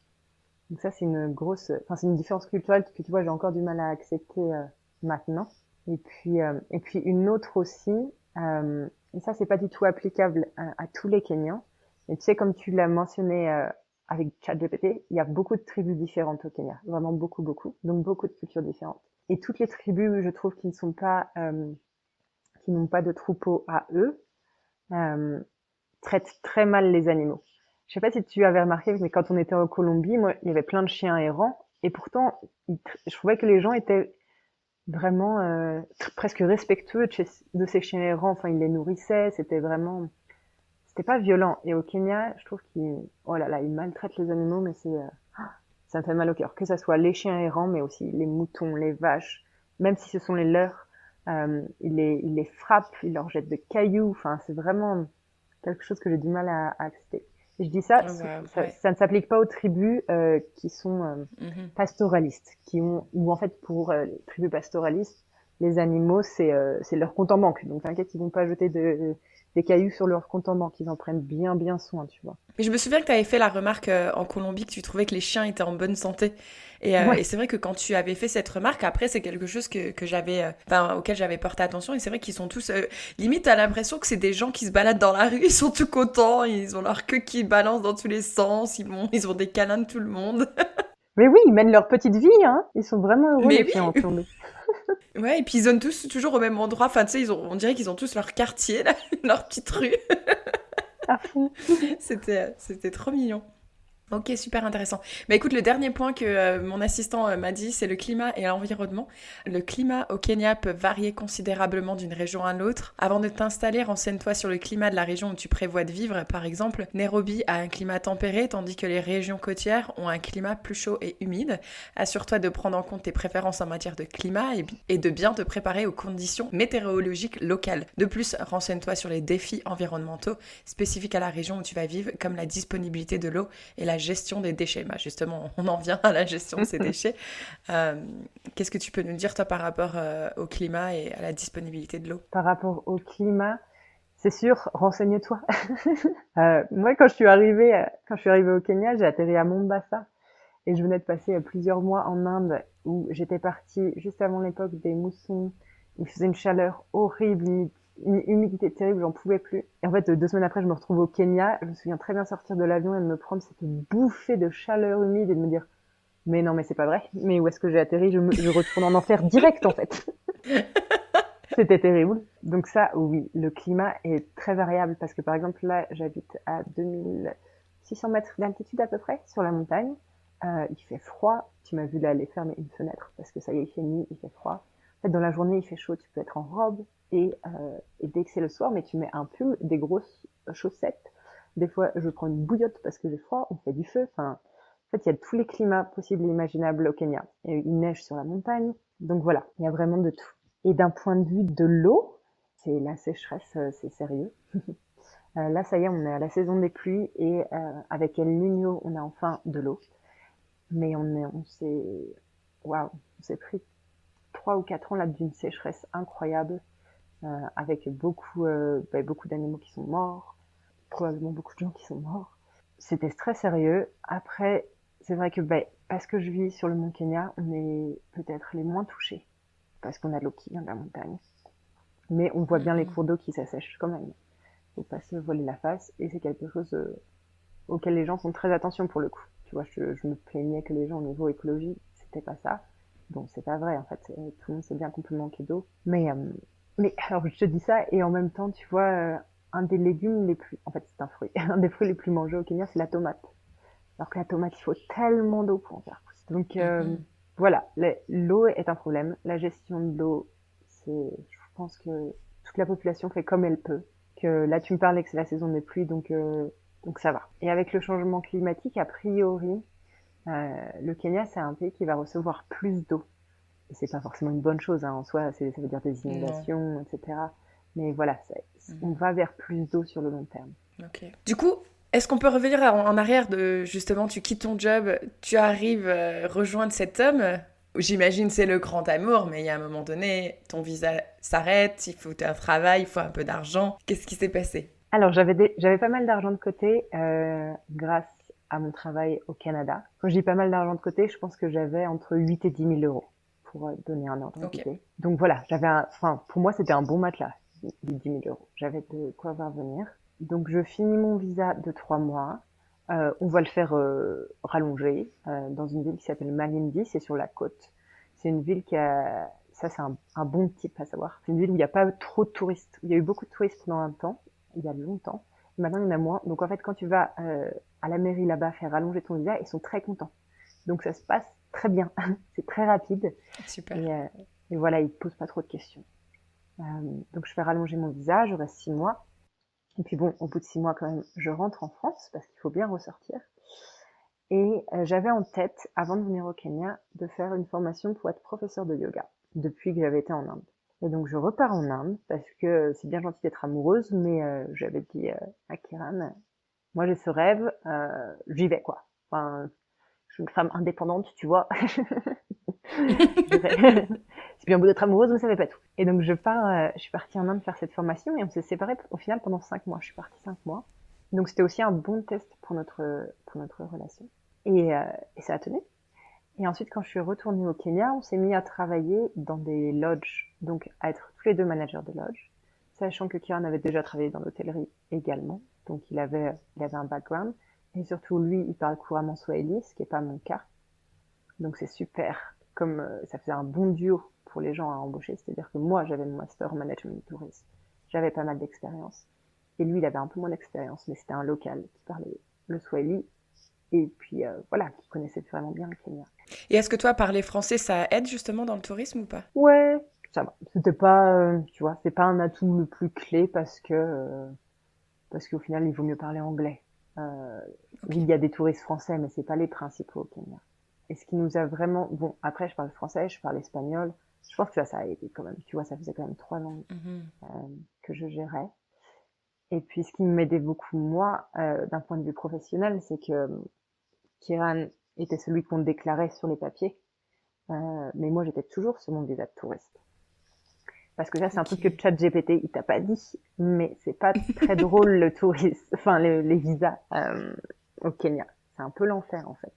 Donc ça c'est une grosse, enfin c'est une différence culturelle que tu vois j'ai encore du mal à accepter maintenant. Et puis une autre aussi, et ça c'est pas du tout applicable à tous les Kenyans. Et tu sais comme tu l'as mentionné avec ChatGPT, il y a beaucoup de tribus différentes au Kenya, vraiment beaucoup, donc beaucoup de cultures différentes. Et toutes les tribus, je trouve, qui ne sont pas, qui n'ont pas de troupeau à eux, euh, traitent très mal les animaux. Je sais pas si tu avais remarqué, mais quand on était en Colombie, moi, il y avait plein de chiens errants, et pourtant, je trouvais que les gens étaient vraiment presque respectueux de ces chiens errants. Enfin, ils les nourrissaient, c'était pas violent. Et au Kenya, je trouve qu'ils, oh là là, ils maltraitent les animaux, mais ça me fait mal au cœur. Que ça soit les chiens errants, mais aussi les moutons, les vaches, même si ce sont les leurs, ils les frappent, ils leur jettent de cailloux. Enfin, c'est vraiment quelque chose que j'ai du mal à accepter. Et je dis ça, Oh, wow, ça, ouais. ça ne s'applique pas aux tribus qui sont Mhm. pastoralistes, qui ont, ou en fait pour les tribus pastoralistes, les animaux c'est leur compte en banque. Donc t'inquiète, ils vont pas jeter des cailloux sur leur compte en banque, ils en prennent bien soin, tu vois. Mais je me souviens que tu avais fait la remarque en Colombie que tu trouvais que les chiens étaient en bonne santé. Et Ouais, c'est vrai que quand tu avais fait cette remarque, après, c'est quelque chose que j'avais, enfin, auquel j'avais porté attention. Et c'est vrai qu'ils sont tous, limite, t'as l'impression que c'est des gens qui se baladent dans la rue, ils sont tout contents, ils ont leur queue qui balance dans tous les sens, ils ont des câlins de tout le monde. mais oui, ils mènent leur petite vie, hein. Ils sont vraiment heureux Mais les chiens en oui, Colombie. ouais, et puis ils zonnent tous toujours au même endroit. Enfin, tu sais, on dirait qu'ils ont tous leur quartier, là, leur petite rue. À fond. C'était trop mignon. Ok, super intéressant. Bah écoute, le dernier point que mon assistant m'a dit, c'est le climat et l'environnement. Le climat au Kenya peut varier considérablement d'une région à l'autre. Avant de t'installer, renseigne-toi sur le climat de la région où tu prévois de vivre. Par exemple, Nairobi a un climat tempéré, tandis que les régions côtières ont un climat plus chaud et humide. Assure-toi de prendre en compte tes préférences en matière de climat et de bien te préparer aux conditions météorologiques locales. De plus, renseigne-toi sur les défis environnementaux spécifiques à la région où tu vas vivre, comme la disponibilité de l'eau et la gestion des déchets. Bah justement, on en vient à la gestion de ces déchets. Euh, Qu'est-ce que tu peux nous dire, toi, par rapport au climat et à la disponibilité de l'eau? Par rapport au climat, C'est sûr, renseigne-toi. Moi, quand je suis arrivée au Kenya, j'ai atterri à Mombasa et je venais de passer plusieurs mois en Inde où j'étais partie juste avant l'époque des moussons. Il faisait une chaleur horrible, une humidité terrible, j'en pouvais plus. Et en fait, 2 semaines après, je me retrouve au Kenya. Je me souviens très bien sortir de l'avion et de me prendre cette bouffée de chaleur humide et de me dire, mais non, mais c'est pas vrai. Mais où est-ce que j'ai atterri? Je retourne en enfer direct, en fait. C'était terrible. Donc ça, oui, le climat est très variable parce que par exemple là, j'habite à 2600 mètres d'altitude à peu près sur la montagne. Il fait froid. Tu m'as vu là aller fermer une fenêtre parce que ça y est, il fait nuit, il fait froid. En fait, dans la journée, il fait chaud, tu peux être en robe et dès que c'est le soir, mais tu mets un pull, des grosses chaussettes. Des fois, je prends une bouillotte parce que j'ai froid. On fait du feu. Enfin, en fait, il y a tous les climats possibles et imaginables au Kenya. Il neige sur la montagne. Donc voilà, il y a vraiment de tout. Et d'un point de vue de l'eau, c'est la sécheresse, c'est sérieux. Là, ça y est, on est à la saison des pluies et avec El Niño, on a enfin de l'eau. Mais waouh, on s'est pris 3 ou 4 ans là d'une sécheresse incroyable, avec beaucoup d'animaux qui sont morts, probablement beaucoup de gens qui sont morts. C'était très sérieux. Après, c'est vrai que parce que je vis sur le mont Kenya, on est peut-être les moins touchés parce qu'on a de l'eau qui vient de la montagne. Mais on voit bien les cours d'eau qui s'assèchent quand même. Faut pas se voiler la face et c'est quelque chose auquel les gens font très attention pour le coup. Tu vois, je me plaignais que les gens au niveau écologie, c'était pas ça. Bon, c'est pas vrai en fait, tout le monde sait bien qu'on peut manquer d'eau. Mais alors je te dis ça et en même temps, tu vois, un des légumes les plus, en fait c'est un fruit, un des fruits les plus mangés au Kenya, c'est la tomate. Alors que la tomate, il faut tellement d'eau pour en faire pousser. Donc voilà, l'eau est un problème. La gestion de l'eau, je pense que toute la population fait comme elle peut. Que là, tu me parlais que c'est la saison des pluies, donc ça va. Et avec le changement climatique, a priori, le Kenya, c'est un pays qui va recevoir plus d'eau. Et c'est pas forcément une bonne chose, hein, en soi, ça veut dire des inondations, etc. Mais voilà, on va vers plus d'eau sur le long terme. Ok. Du coup, est-ce qu'on peut revenir en arrière de justement, tu quittes ton job, tu arrives rejoindre cet homme. J'imagine c'est le grand amour, mais il y a un moment donné, ton visa s'arrête, il faut un travail, il faut un peu d'argent. Qu'est-ce qui s'est passé? Alors j'avais pas mal d'argent de côté grâce à mon travail au Canada. Quand je dis pas mal d'argent de côté, je pense que j'avais entre 8 et 10 000 euros pour donner un ordre d'idée. Donc voilà, pour moi c'était un bon matelas, 10 000 euros. J'avais de quoi voir venir. Donc je finis mon visa de 3 mois. On va le faire rallonger dans une ville qui s'appelle Malindi, c'est sur la côte. C'est une ville ça c'est un bon type à savoir. C'est une ville où il n'y a pas trop de touristes. Il y a eu beaucoup de touristes pendant un temps, il y a longtemps. Maintenant il y en a moins. Donc en fait quand tu vas à la mairie là-bas faire rallonger ton visa, ils sont très contents. Donc ça se passe très bien. C'est très rapide. Super. Et voilà, ils ne posent pas trop de questions. Donc je fais rallonger mon visa, je reste 6 mois. Et puis bon, au bout de 6 mois quand même, je rentre en France parce qu'il faut bien ressortir. Et j'avais en tête, avant de venir au Kenya, de faire une formation pour être professeur de yoga, depuis que j'avais été en Inde. Et donc je repars en Inde parce que c'est bien gentil d'être amoureuse, mais j'avais dit à Kiran, moi j'ai ce rêve, j'y vais quoi. Enfin, je suis une femme indépendante, tu vois. C'est bien beau d'être amoureuse, mais ça fait pas tout. Et donc je suis partie en Inde faire cette formation et on s'est séparés au final pendant 5 mois. Je suis partie 5 mois. Donc c'était aussi un bon test pour notre relation. Et ça a tenu. Et ensuite, quand je suis retournée au Kenya, on s'est mis à travailler dans des lodges, donc à être tous les deux managers de lodge, sachant que Kiran avait déjà travaillé dans l'hôtellerie également, donc il avait un background. Et surtout, lui, il parle couramment swahili, ce qui n'est pas mon cas. Donc c'est super, comme ça faisait un bon duo pour les gens à embaucher, c'est-à-dire que moi, j'avais mon master en management de tourisme, j'avais pas mal d'expérience, et lui, il avait un peu moins d'expérience, mais c'était un local qui parlait le swahili, et puis voilà, qui connaissait vraiment bien le Kenya. Et est-ce que toi, parler français, ça aide justement dans le tourisme ou pas? Ouais, ça va. C'était pas, tu vois, c'est pas un atout le plus clé parce qu'au final, il vaut mieux parler anglais. Oui, il y a des touristes français, mais c'est pas les principaux au Kenya. Et ce qui nous a vraiment, bon, après, je parle français, je parle espagnol. Je pense que ça a aidé quand même. Tu vois, ça faisait quand même 3 langues que je gérais. Et puis, ce qui m'aidait beaucoup, moi, d'un point de vue professionnel, c'est que Kiran était celui qu'on déclarait sur les papiers. Mais moi, j'étais toujours sur mon visa de touriste. Parce que ça, c'est un truc Ok. que ChatGPT, il t'a pas dit, mais c'est pas très drôle le tourisme, enfin les visas au Kenya. C'est un peu l'enfer en fait.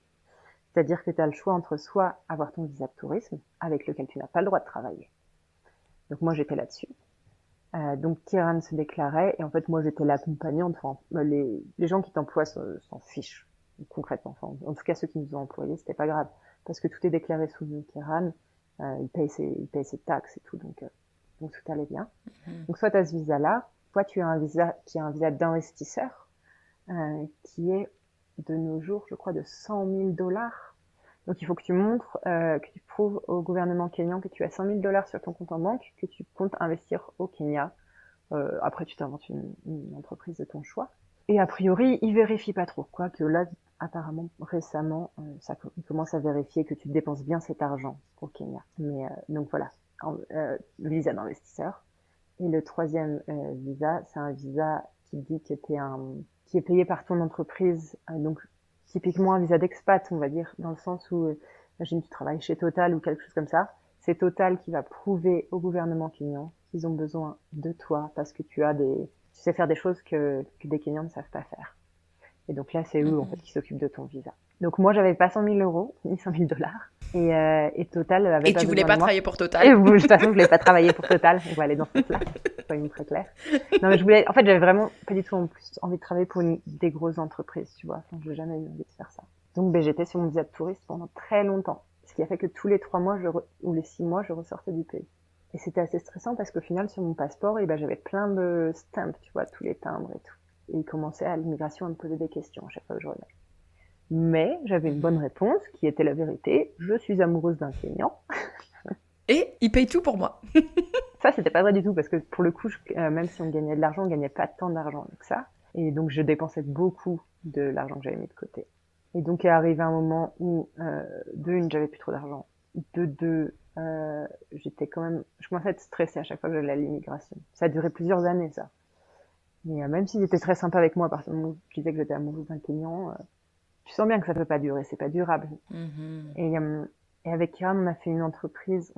C'est-à-dire que tu as le choix entre soit avoir ton visa de tourisme, avec lequel tu n'as pas le droit de travailler. Donc moi j'étais là-dessus. Donc Kiran se déclarait, et en fait moi j'étais l'accompagnante. Enfin, les gens qui t'emploient s'en fichent concrètement. Enfin, en tout cas ceux qui nous ont employés, c'était pas grave, parce que tout est déclaré sous le Kiran. Il paye ses taxes et tout, donc tout allait bien. Mhm. Donc soit tu as ce visa-là, soit tu as un visa qui est un visa d'investisseur, qui est de nos jours, je crois, de 100 000 $. Donc il faut que tu montres, que tu prouves au gouvernement kényan que tu as 100 000 $ sur ton compte en banque, que tu comptes investir au Kenya. Après, tu t'inventes une entreprise de ton choix. Et a priori, ils vérifient pas trop. Quoique là, apparemment, récemment, ils commencent à vérifier que tu dépenses bien cet argent au Kenya. Mais donc voilà, visa d'investisseur. Et le troisième visa, c'est un visa qui dit que qui est payé par ton entreprise, donc typiquement un visa d'expat, on va dire, dans le sens où, imagine tu travailles chez Total ou quelque chose comme ça, c'est Total qui va prouver au gouvernement kényan qu'ils ont besoin de toi parce que tu sais faire des choses que des Kenyans ne savent pas faire. Et donc là, c'est eux en fait Mhm. qui s'occupent de ton visa. Donc moi, j'avais pas 100 000 € ni 100 000 $, et Total avait Et pas tu voulais besoin de pas moi. travailler pour Et Total? de toute façon, je voulais pas travailler pour Total. On va aller dans ce sens-là, soyons très clairs. Non, mais en fait, j'avais vraiment pas du tout en plus envie de travailler pour des grosses entreprises, tu vois. Enfin, j'ai jamais eu envie de faire ça. Donc, ben, j'étais sur mon visa de touriste pendant très longtemps. Ce qui a fait que tous les 3 mois, ou les 6 mois, je ressortais du pays. Et c'était assez stressant parce qu'au final, sur mon passeport, et ben, j'avais plein de stamps, tu vois, tous les timbres et tout. Et ils commençaient à l'immigration à me poser des questions à chaque fois que je revenais. Mais j'avais une bonne Mhm. réponse, qui était la vérité. Je suis amoureuse d'un Kényan. Et il paye tout pour moi. Ça, c'était pas vrai du tout, parce que pour le coup, même si on gagnait de l'argent, on gagnait pas tant d'argent que ça. Et donc, je dépensais beaucoup de l'argent que j'avais mis de côté. Et donc, est arrivé un moment où, de une, j'avais plus trop d'argent. De deux, j'étais quand même, je commençais à être stressée à chaque fois que j'allais à l'immigration. Ça a duré plusieurs années, ça. Mais même s'ils étaient très sympas avec moi, à partir du moment où je disais que j'étais amoureuse d'un Kényan, tu sens bien que ça peut pas durer, c'est pas durable. Mhm. Et, euh, et avec Kiran, on a créé une entreprise,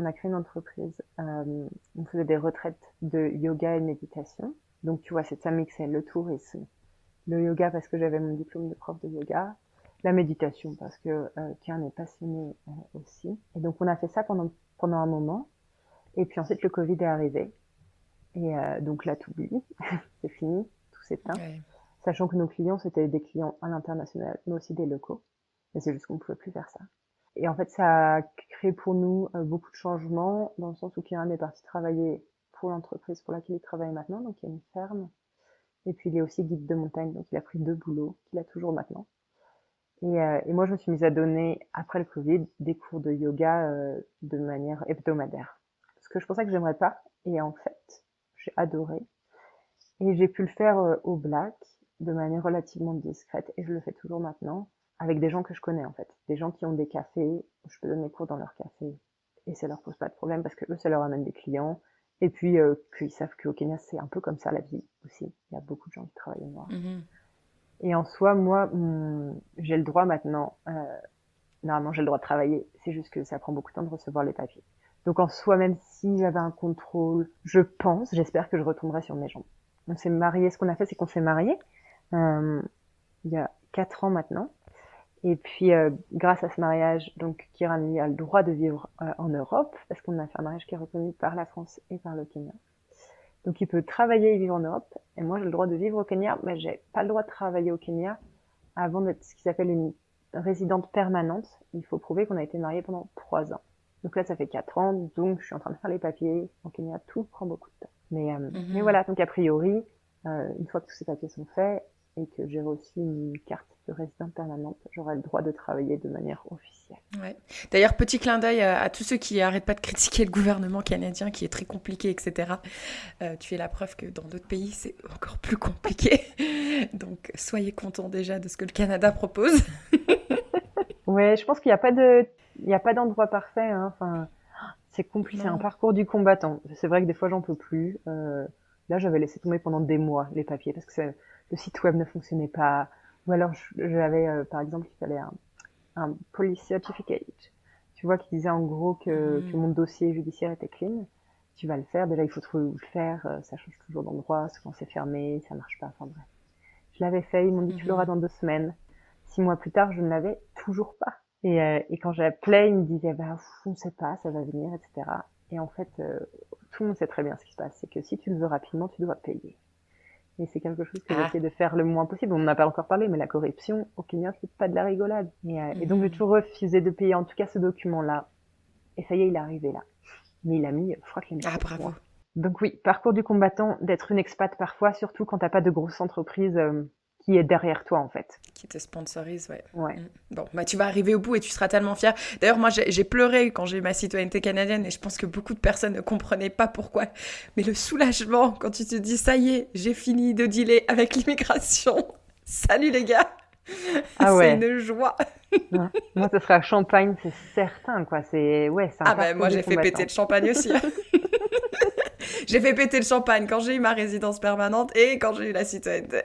on faisait des retraites de yoga et de méditation. Donc tu vois, ça mixait le tourisme, le yoga parce que j'avais mon diplôme de prof de yoga, la méditation parce que Kiran est passionné aussi. Et donc on a fait ça pendant un moment. Et puis ensuite le Covid est arrivé. Et donc là, t'oublies, c'est fini, tout s'éteint. Ouais. Sachant que nos clients, c'était des clients à l'international, mais aussi des locaux. Mais c'est juste qu'on ne pouvait plus faire ça. Et en fait, ça a créé pour nous beaucoup de changements, dans le sens où Kiran est parti travailler pour l'entreprise pour laquelle il travaille maintenant, donc il y a une ferme. Et puis il est aussi guide de montagne, donc il a pris 2 boulots qu'il a toujours maintenant. Et moi, je me suis mise à donner, après le Covid, des cours de yoga de manière hebdomadaire. Ce que je pensais que j'aimerais pas, et en fait, j'ai adoré. Et j'ai pu le faire au black, de manière relativement discrète, et je le fais toujours maintenant, avec des gens que je connais en fait. Des gens qui ont des cafés, je peux donner cours dans leur café, et ça leur pose pas de problème parce que eux, ça leur amène des clients. Et puis, qu'ils savent qu'au Kenya, c'est un peu comme ça la vie aussi. Il y a beaucoup de gens qui travaillent au noir. Mhm. Et en soi, moi, j'ai le droit maintenant, normalement j'ai le droit de travailler, c'est juste que ça prend beaucoup de temps de recevoir les papiers. Donc en soi, même si j'avais un contrôle, j'espère que je retomberai sur mes jambes. On s'est mariés, ce qu'on a fait, c'est qu'on s'est mariés euh, il y a 4 ans maintenant. Et puis, grâce à ce mariage, donc Kiran lui a le droit de vivre en Europe, parce qu'on a fait un mariage qui est reconnu par la France et par le Kenya. Donc il peut travailler et vivre en Europe, et moi j'ai le droit de vivre au Kenya, mais j'ai pas le droit de travailler au Kenya avant d'être ce qui s'appelle une résidente permanente. Il faut prouver qu'on a été mariés pendant 3 ans. Donc là, ça fait 4 ans, donc je suis en train de faire les papiers. Au Kenya, tout prend beaucoup de temps. Mais Mhm. voilà, donc a priori, une fois que tous ces papiers sont faits et que j'ai reçu une carte de résidente permanente, j'aurai le droit de travailler de manière officielle. Ouais. D'ailleurs, petit clin d'œil à tous ceux qui arrêtent pas de critiquer le gouvernement canadien, qui est très compliqué, etc. Tu es la preuve que dans d'autres pays, c'est encore plus compliqué. Donc, soyez contents déjà de ce que le Canada propose. Ouais, je pense il y a pas d'endroit parfait, hein. Enfin, c'est compliqué, c'est un Non. parcours du combattant. C'est vrai que des fois j'en peux plus. Là, j'avais laissé tomber pendant des mois les papiers parce que le site web ne fonctionnait pas. Ou alors j'avais, par exemple, il fallait un police certificate. Tu vois, qui disait en gros que Mhm. mon dossier judiciaire était clean. tu vas le faire, déjà il faut trouver où le faire, ça change toujours d'endroit, souvent c'est fermé, ça marche pas, enfin bref. Je l'avais fait, ils m'ont dit tu l'auras dans 2 semaines. 6 mois plus tard, je ne l'avais toujours pas. Et quand j'appelais, ils me disaient on sait pas, ça va venir, etc. Et en fait, tout le monde sait très bien ce qui se passe, c'est que si tu le veux rapidement, tu dois payer. Et c'est quelque chose que Ah. j'essaie de faire le moins possible. On n'en a pas encore parlé, mais la corruption au Kenya, c'est pas de la rigolade. Et donc j'ai toujours refusé de payer, en tout cas ce document-là. Et ça y est, il est arrivé là. Mais je crois qu'il a mis Ah, 7 bravo. mois. Donc oui, parcours du combattant, d'être une expat parfois, surtout quand t'as pas de grosse entreprise qui est derrière toi en fait. Qui te sponsorise, ouais. Ouais. Bon, bah tu vas arriver au bout et tu seras tellement fière. D'ailleurs, moi, j'ai pleuré quand j'ai eu ma citoyenneté canadienne et je pense que beaucoup de personnes ne comprenaient pas pourquoi. Mais le soulagement quand tu te dis, ça y est, j'ai fini de dealer avec l'immigration. Salut les gars. Ah C'est ouais. une joie. Ouais. Moi, ce sera champagne, c'est certain, quoi. C'est un Ah ben parcours moi, du j'ai fait péter combattant. le champagne aussi. J'ai fait péter le champagne quand j'ai eu ma résidence permanente et quand j'ai eu la citoyenneté.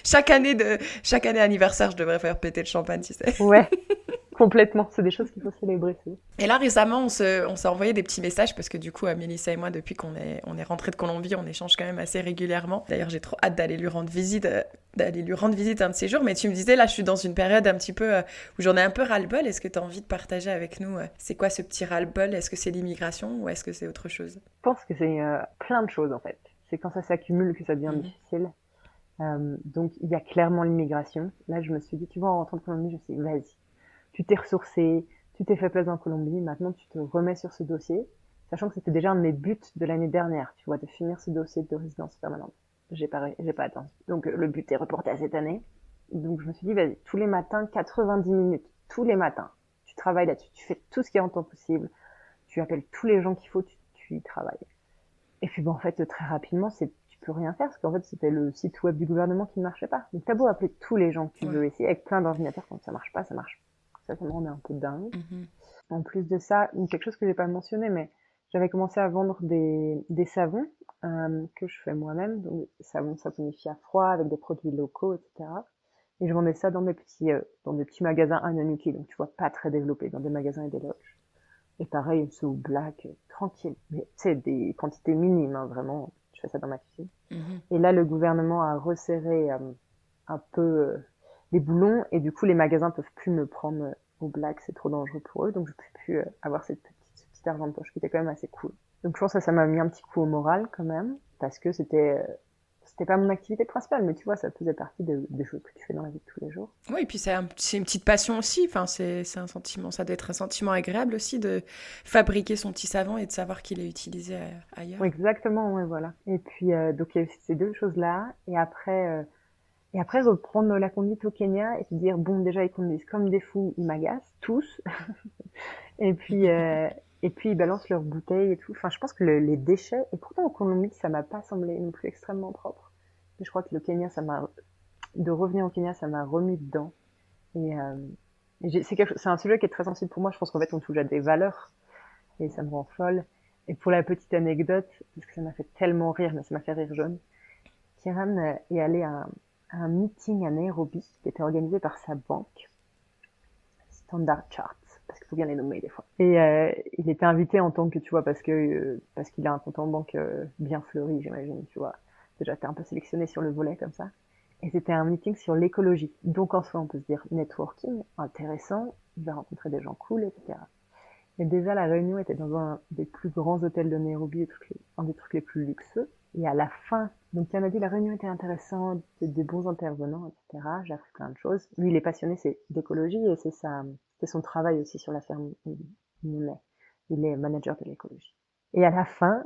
Chaque année anniversaire, je devrais faire péter le champagne, tu sais. Ouais, complètement. C'est des choses qu'il faut célébrer. Et là, récemment, on s'est envoyé des petits messages parce que du coup, Mélissa et moi, depuis on est rentrés de Colombie, on échange quand même assez régulièrement. D'ailleurs, j'ai trop hâte d'aller lui rendre visite un de ces jours. Mais tu me disais, là, je suis dans une période un petit peu où j'en ai un peu ras-le-bol. Est-ce que tu as envie de partager avec nous c'est quoi ce petit ras-le-bol? Est-ce que c'est l'immigration ou est-ce que c'est autre chose? Je pense que c'est plein de choses, en fait. C'est quand ça s'accumule que ça devient difficile. Donc, il y a clairement l'immigration. Là, je me suis dit, tu vois, en rentrant de Colombie, je me suis dit, vas-y. Tu t'es ressourcé, tu t'es fait plaisir en Colombie, maintenant tu te remets sur ce dossier, sachant que c'était déjà un de mes buts de l'année dernière, tu vois, de finir ce dossier de résidence permanente. J'ai pas atteint. Donc le but est reporté à cette année. Donc je me suis dit, vas-y, tous les matins, 90 minutes, tous les matins, tu travailles là-dessus, tu fais tout ce qui est en temps possible, tu appelles tous les gens qu'il faut, tu y travailles. Et puis bon, en fait, très rapidement, tu peux rien faire, parce qu'en fait, c'était le site web du gouvernement qui ne marchait pas. Donc t'as beau appeler tous les gens que tu veux essayer, avec plein d'ordinateurs, quand ça marche pas, ça marche. Ça me rendait un peu dingue. En plus de ça, quelque chose que j'ai pas mentionné, mais j'avais commencé à vendre des savons que je fais moi-même, donc savons saponifiés à froid avec des produits locaux, etc. Et je vendais ça dans des petits magasins inutiles, donc tu vois, pas très développés, dans des magasins et des loges. Et pareil, c'est au black, tranquille. Mais tu sais, des quantités minimes, hein, vraiment. Je fais ça dans ma cuisine. Et là, le gouvernement a resserré un peu les boulons, et du coup, les magasins peuvent plus me prendre au black, c'est trop dangereux pour eux, donc je peux plus avoir ce petit argent de poche qui était quand même assez cool. Donc je pense que ça m'a mis un petit coup au moral quand même, parce que c'était pas mon activité principale, mais tu vois, ça faisait partie des choses que tu fais dans la vie de tous les jours. Oui, et puis c'est une petite passion aussi. Enfin, c'est un sentiment, ça doit être un sentiment agréable aussi de fabriquer son petit savon et de savoir qu'il est utilisé ailleurs. Exactement, ouais, voilà. Et puis donc il y a eu ces deux choses-là, et après reprendre la conduite au Kenya et se dire bon, déjà ils conduisent comme des fous, ils m'agacent tous, et puis ils balancent leurs bouteilles et tout. Enfin, je pense que les déchets, et pourtant en Colombie ça m'a pas semblé non plus extrêmement propre. Mais je crois que de revenir au Kenya, ça m'a remis dedans. C'est un sujet qui est très sensible pour moi. Je pense qu'en fait on touche à des valeurs et ça me rend folle. Et pour la petite anecdote, parce que ça m'a fait tellement rire, mais ça m'a fait rire jaune, Kiran est allé à un meeting à Nairobi qui était organisé par sa banque, Standard Chartered, parce qu'il faut bien les nommer des fois. Et il était invité en tant que, tu vois, parce qu'il a un compte en banque bien fleuri, j'imagine, tu vois. Déjà, t'es un peu sélectionné sur le volet comme ça. Et c'était un meeting sur l'écologie. Donc en soi, on peut se dire networking, intéressant, il va rencontrer des gens cool, etc. Et déjà, la réunion était dans un des plus grands hôtels de Nairobi, un des trucs les plus luxueux. Et à la fin, donc il m'a dit la réunion était intéressante, des bons intervenants, etc. J'ai appris plein de choses. Lui, il est passionné d'écologie et c'est son travail aussi sur la ferme où il est. Il est manager de l'écologie. Et à la fin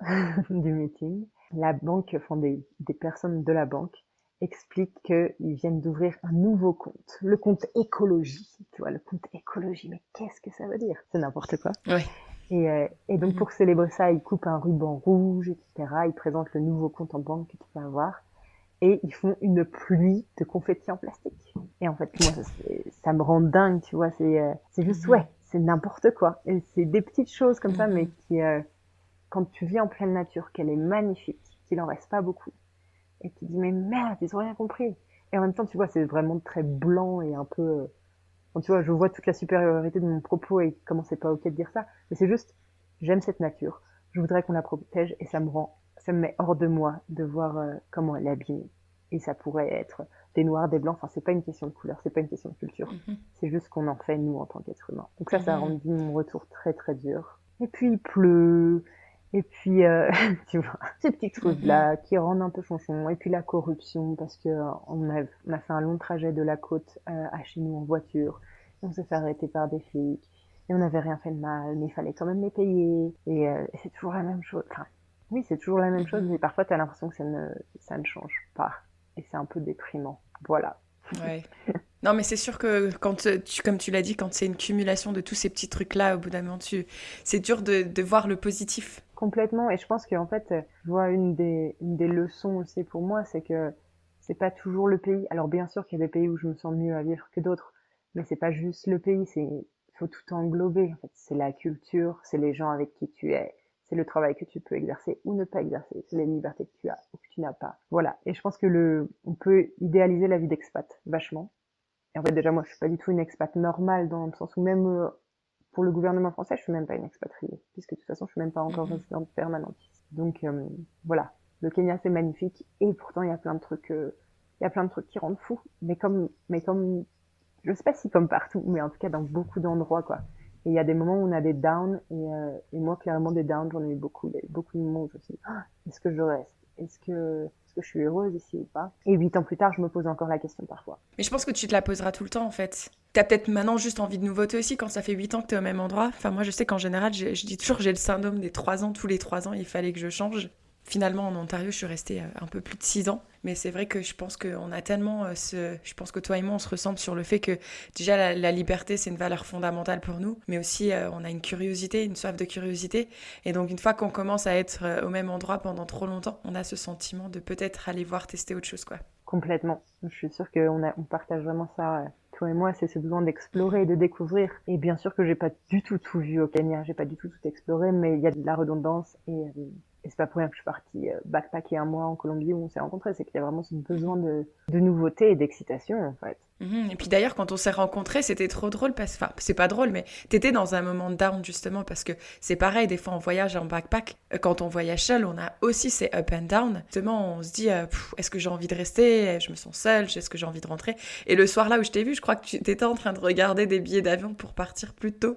du meeting, la banque, enfin des personnes de la banque expliquent qu'ils viennent d'ouvrir un nouveau compte, le compte écologie. Tu vois, le compte écologie, mais qu'est-ce que ça veut dire? C'est n'importe quoi. Ouais. Et donc pour célébrer ça, ils coupent un ruban rouge, etc. Ils présentent le nouveau compte en banque que tu peux avoir. Et ils font une pluie de confettis en plastique. Et en fait, moi, ça me rend dingue, tu vois. C'est juste, ouais, c'est n'importe quoi. Et c'est des petites choses comme ça, mais qui, quand tu vis en pleine nature, qu'elle est magnifique, qu'il en reste pas beaucoup. Et tu te dis, mais merde, ils ont rien compris. Et en même temps, tu vois, c'est vraiment très blanc et un peu... tu vois, je vois toute la supériorité de mon propos et comment c'est pas ok de dire ça. Mais c'est juste, j'aime cette nature. je voudrais qu'on la protège et ça me met hors de moi de voir comment elle est abîmée. Et ça pourrait être des noirs, des blancs, enfin c'est pas une question de couleur, c'est pas une question de culture. Mhm. C'est juste ce qu'on en fait nous en tant qu'être humain. Donc ça a Mhm. rendu mon retour très très dur. Et puis il pleut, et puis tu vois, ces petites Mhm. choses-là qui rendent un peu chonchon. Et puis la corruption, parce que on a fait un long trajet de la côte à chez nous en voiture. Et on s'est fait arrêter par des flics. Et on n'avait rien fait de mal, mais il fallait quand même les payer. Et c'est toujours la même chose. Enfin, oui, c'est toujours la même chose, Mhm. mais parfois tu as l'impression que ça ne change pas. Et c'est un peu déprimant. Voilà. Ouais. Non, mais c'est sûr que quand comme tu l'as dit, quand c'est une cumulation de tous ces petits trucs-là, au bout d'un moment, c'est dur de voir le positif. Complètement. Et je pense qu'en fait, je vois une des leçons aussi pour moi, c'est que c'est pas toujours le pays. Alors bien sûr qu'il y a des pays où je me sens mieux à vivre que d'autres, mais c'est pas juste le pays, faut tout englober. En fait, c'est la culture, c'est les gens avec qui tu es, c'est le travail que tu peux exercer ou ne pas exercer, c'est les libertés que tu as ou que tu n'as pas. Voilà. Et je pense que on peut idéaliser la vie d'expat vachement. Et en fait, déjà, moi, je suis pas du tout une expat normale dans le sens où même pour le gouvernement français, je suis même pas une expatriée, puisque de toute façon, je suis même pas encore Mhm. résidente permanente. Donc voilà, le Kenya c'est magnifique et pourtant il y a plein de trucs qui rendent fou. Mais comme, je sais pas si comme partout, mais en tout cas dans beaucoup d'endroits quoi. Et il y a des moments où on a des downs et moi clairement des downs j'en ai eu beaucoup. Il y a eu beaucoup de moments où je me suis dit, ah, est-ce que je reste? Est-ce que je suis heureuse ici ou pas? Et 8 ans plus tard, je me pose encore la question parfois. Mais je pense que tu te la poseras tout le temps, en fait. T'as peut-être maintenant juste envie de nouveauté aussi quand ça fait 8 ans que t'es au même endroit. Enfin, moi, je sais qu'en général, je dis toujours que j'ai le syndrome des 3 ans. Tous les 3 ans, il fallait que je change. Finalement, en Ontario, je suis restée un peu plus de 6 ans. Mais c'est vrai que je pense qu'on a tellement Je pense que toi et moi, on se ressemble sur le fait que déjà, la liberté, c'est une valeur fondamentale pour nous. Mais aussi, on a une curiosité, une soif de curiosité. Et donc, une fois qu'on commence à être au même endroit pendant trop longtemps, on a ce sentiment de peut-être aller voir tester autre chose, quoi. Complètement. Je suis sûre qu'on partage vraiment ça, toi et moi, c'est ce besoin d'explorer Mhm. et de découvrir. Et bien sûr que j'ai pas du tout vu au Kenya, j'ai pas du tout exploré, mais il y a de la redondance et c'est pas pour rien que je suis partie backpacker un mois en Colombie où on s'est rencontrés, c'est qu'il y a vraiment ce besoin de nouveauté et d'excitation en fait. Mhm. Et puis d'ailleurs, quand on s'est rencontrés, c'était trop drôle parce enfin, c'est pas drôle, mais t'étais dans un moment de down justement parce que c'est pareil, des fois on voyage en backpack, quand on voyage seul, on a aussi ces up and down. Justement, on se dit, est-ce que j'ai envie de rester? Je me sens seule, est-ce que j'ai envie de rentrer? Et le soir là où je t'ai vu, je crois que tu étais en train de regarder des billets d'avion pour partir plus tôt.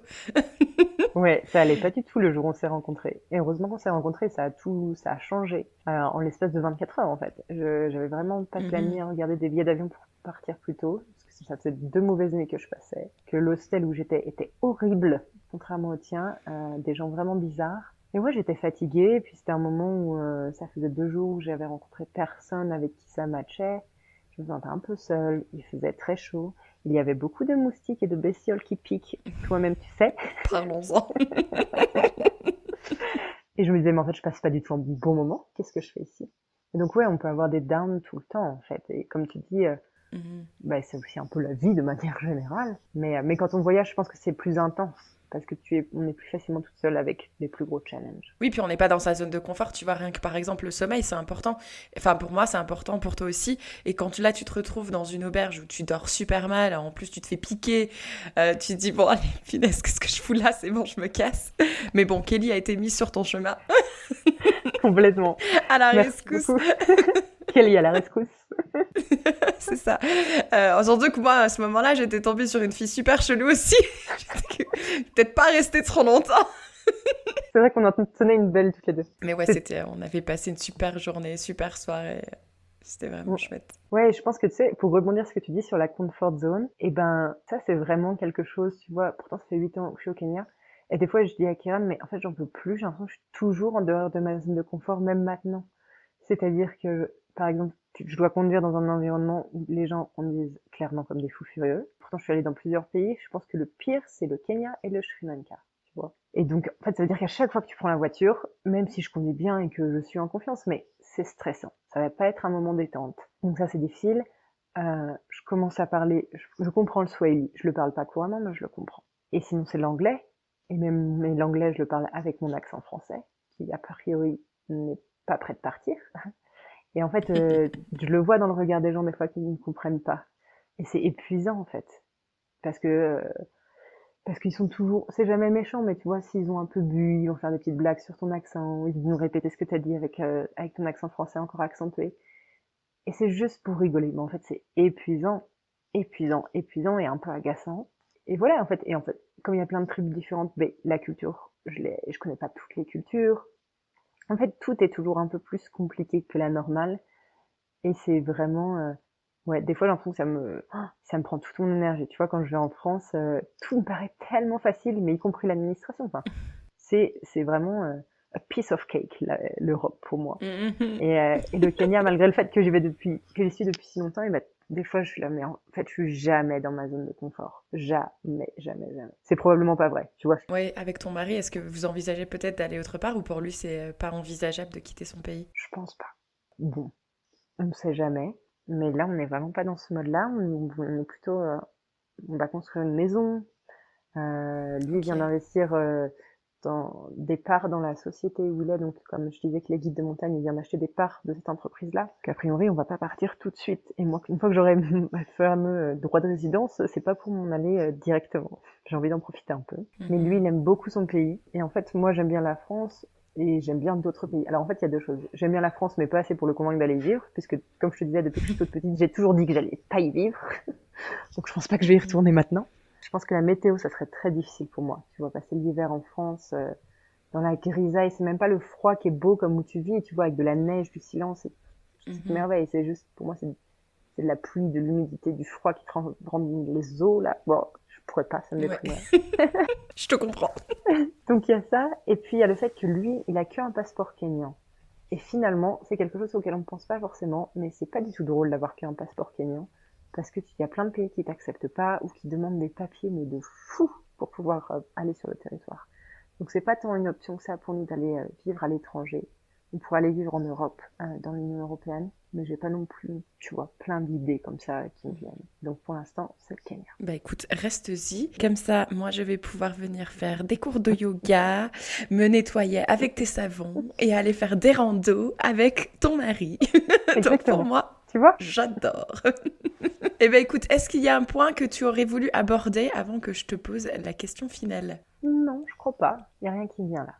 Ouais, ça allait pas du tout le jour où on s'est rencontrés. Et heureusement qu'on s'est rencontrés, ça a changé en l'espace de 24 heures en fait. J'avais vraiment pas de la Mhm. nuit à regarder des billets d'avion pour partir plus tôt, parce que ça faisait 2 mauvaises nuits que je passais, que l'hostel où j'étais était horrible, contrairement au tien, des gens vraiment bizarres. Et moi j'étais fatiguée, puis c'était un moment où ça faisait 2 jours où j'avais rencontré personne avec qui ça matchait. Je me sentais un peu seule, il faisait très chaud. Il y avait beaucoup de moustiques et de bestioles qui piquent, toi-même tu sais. Parlons-en. Et je me disais, mais en fait, je passe pas du tout un bon moment. Qu'est-ce que je fais ici? Et donc, ouais, on peut avoir des downs tout le temps, en fait. Et comme tu dis, Mhm. bah, c'est aussi un peu la vie de manière générale. Mais quand on voyage, je pense que c'est plus intense. Parce que on est plus facilement toute seule avec les plus gros challenges. Oui, puis on n'est pas dans sa zone de confort, tu vois, rien que par exemple le sommeil, c'est important. Enfin, pour moi, c'est important, pour toi aussi. Et quand là, tu te retrouves dans une auberge où tu dors super mal, en plus tu te fais piquer, tu te dis, bon, allez, finesse, qu'est-ce que je fous là? C'est bon, je me casse. Mais bon, Kelly a été mise sur ton chemin. Complètement. À la Merci rescousse. beaucoup. Kelly à la rescousse. C'est ça. Surtout que moi, à ce moment-là, j'étais tombée sur une fille super chelou aussi. Peut-être pas rester trop longtemps. C'est vrai qu'on en tenait une belle toutes les deux. Mais ouais, C'est- on avait passé une super journée, super soirée. C'était vraiment chouette. Ouais, je pense que tu sais, pour rebondir sur ce que tu dis sur la comfort zone, et ben, ça c'est vraiment quelque chose, tu vois, pourtant ça fait 8 ans que je suis au Kenya, et des fois je dis à Kiran, mais en fait j'en peux plus, j'ai l'impression que je suis toujours en dehors de ma zone de confort, même maintenant. C'est-à-dire que, par exemple, je dois conduire dans un environnement où les gens conduisent clairement comme des fous furieux. Pourtant, je suis allée dans plusieurs pays. Je pense que le pire, c'est le Kenya et le Sri Lanka, tu vois. Et donc, en fait, ça veut dire qu'à chaque fois que tu prends la voiture, même si je conduis bien et que je suis en confiance, mais c'est stressant. Ça va pas être un moment détente. Donc ça, c'est difficile. Je commence à parler, je comprends le swahili. Je le parle pas couramment, mais je le comprends. Et sinon, c'est l'anglais. Et même, mais l'anglais, je le parle avec mon accent français, qui a priori n'est pas prêt de partir. Et en fait, je le vois dans le regard des gens des fois qui ne comprennent pas. Et c'est épuisant en fait, parce que Parce qu'ils sont toujours, c'est jamais méchant, mais tu vois, s'ils ont un peu bu, ils vont faire des petites blagues sur ton accent, ils vont nous répéter ce que t'as dit avec ton accent français encore accentué. Et c'est juste pour rigoler. Mais en fait, c'est épuisant et un peu agaçant. Et voilà, en fait, comme il y a plein de tribus différentes, ben, la culture, je connais pas toutes les cultures. En fait, tout est toujours un peu plus compliqué que la normale. Et c'est vraiment, ouais, des fois, j'ai l'impression que ça me prend toute mon énergie. Tu vois, quand je vais en France, tout me paraît tellement facile, mais y compris l'administration. Enfin, c'est vraiment a piece of cake, l'Europe pour moi. Et le Kenya, malgré le fait que j'y suis depuis si longtemps, et ben, des fois, je suis là, mais en fait, je suis jamais dans ma zone de confort. Jamais, jamais, jamais. C'est probablement pas vrai, tu vois. Oui, avec ton mari, est-ce que vous envisagez peut-être d'aller autre part ou pour lui, c'est pas envisageable de quitter son pays? Je pense pas. Bon, on ne sait jamais. Mais là, on n'est vraiment pas dans ce mode-là. On est plutôt, on va construire une maison. Lui vient Ok. d'investir dans des parts dans la société où il est. Donc, comme je disais que les guides de montagne, il vient d'acheter des parts de cette entreprise-là. Qu'a priori, on va pas partir tout de suite. Et moi, une fois que j'aurai mon fameux droit de résidence, c'est pas pour m'en aller directement. J'ai envie d'en profiter un peu. Mais lui, il aime beaucoup son pays. Et en fait, moi, j'aime bien la France. Et j'aime bien d'autres pays. Alors en fait, il y a deux choses. J'aime bien la France, mais pas assez pour le convaincre d'aller y vivre, puisque comme je te disais depuis que je suis toute petite, j'ai toujours dit que j'allais pas y vivre. Donc je pense pas que je vais y retourner maintenant. Je pense que la météo, ça serait très difficile pour moi. Tu vois, passer l'hiver en France, dans la grisaille, c'est même pas le froid qui est beau comme où tu vis, tu vois, avec de la neige, du silence, c'est une merveille. C'est juste, pour moi, c'est de la pluie, de l'humidité, du froid qui te rend les os, là. Bon, je pourrais pas, ça me déprimerait. Je te comprends. Donc il y a ça, et puis il y a le fait que lui, il a qu'un passeport kényan. Et finalement, c'est quelque chose auquel on ne pense pas forcément, mais c'est pas du tout drôle d'avoir qu'un passeport kényan, parce que il y a plein de pays qui t'acceptent pas, ou qui demandent des papiers, mais de fou, pour pouvoir aller sur le territoire. Donc c'est pas tant une option que ça pour nous d'aller vivre à l'étranger. On pourrait aller vivre en Europe, dans l'Union européenne, mais j'ai pas non plus, tu vois, plein d'idées comme ça qui me viennent. Donc pour l'instant, c'est le Kenya. Bah écoute, reste-y. Comme ça, moi, je vais pouvoir venir faire des cours de yoga, me nettoyer avec tes savons et aller faire des randos avec ton mari. Donc pour moi, tu vois, j'adore. Eh ben écoute, est-ce qu'il y a un point que tu aurais voulu aborder avant que je te pose la question finale? Non, je crois pas. Il n'y a rien qui me vient là.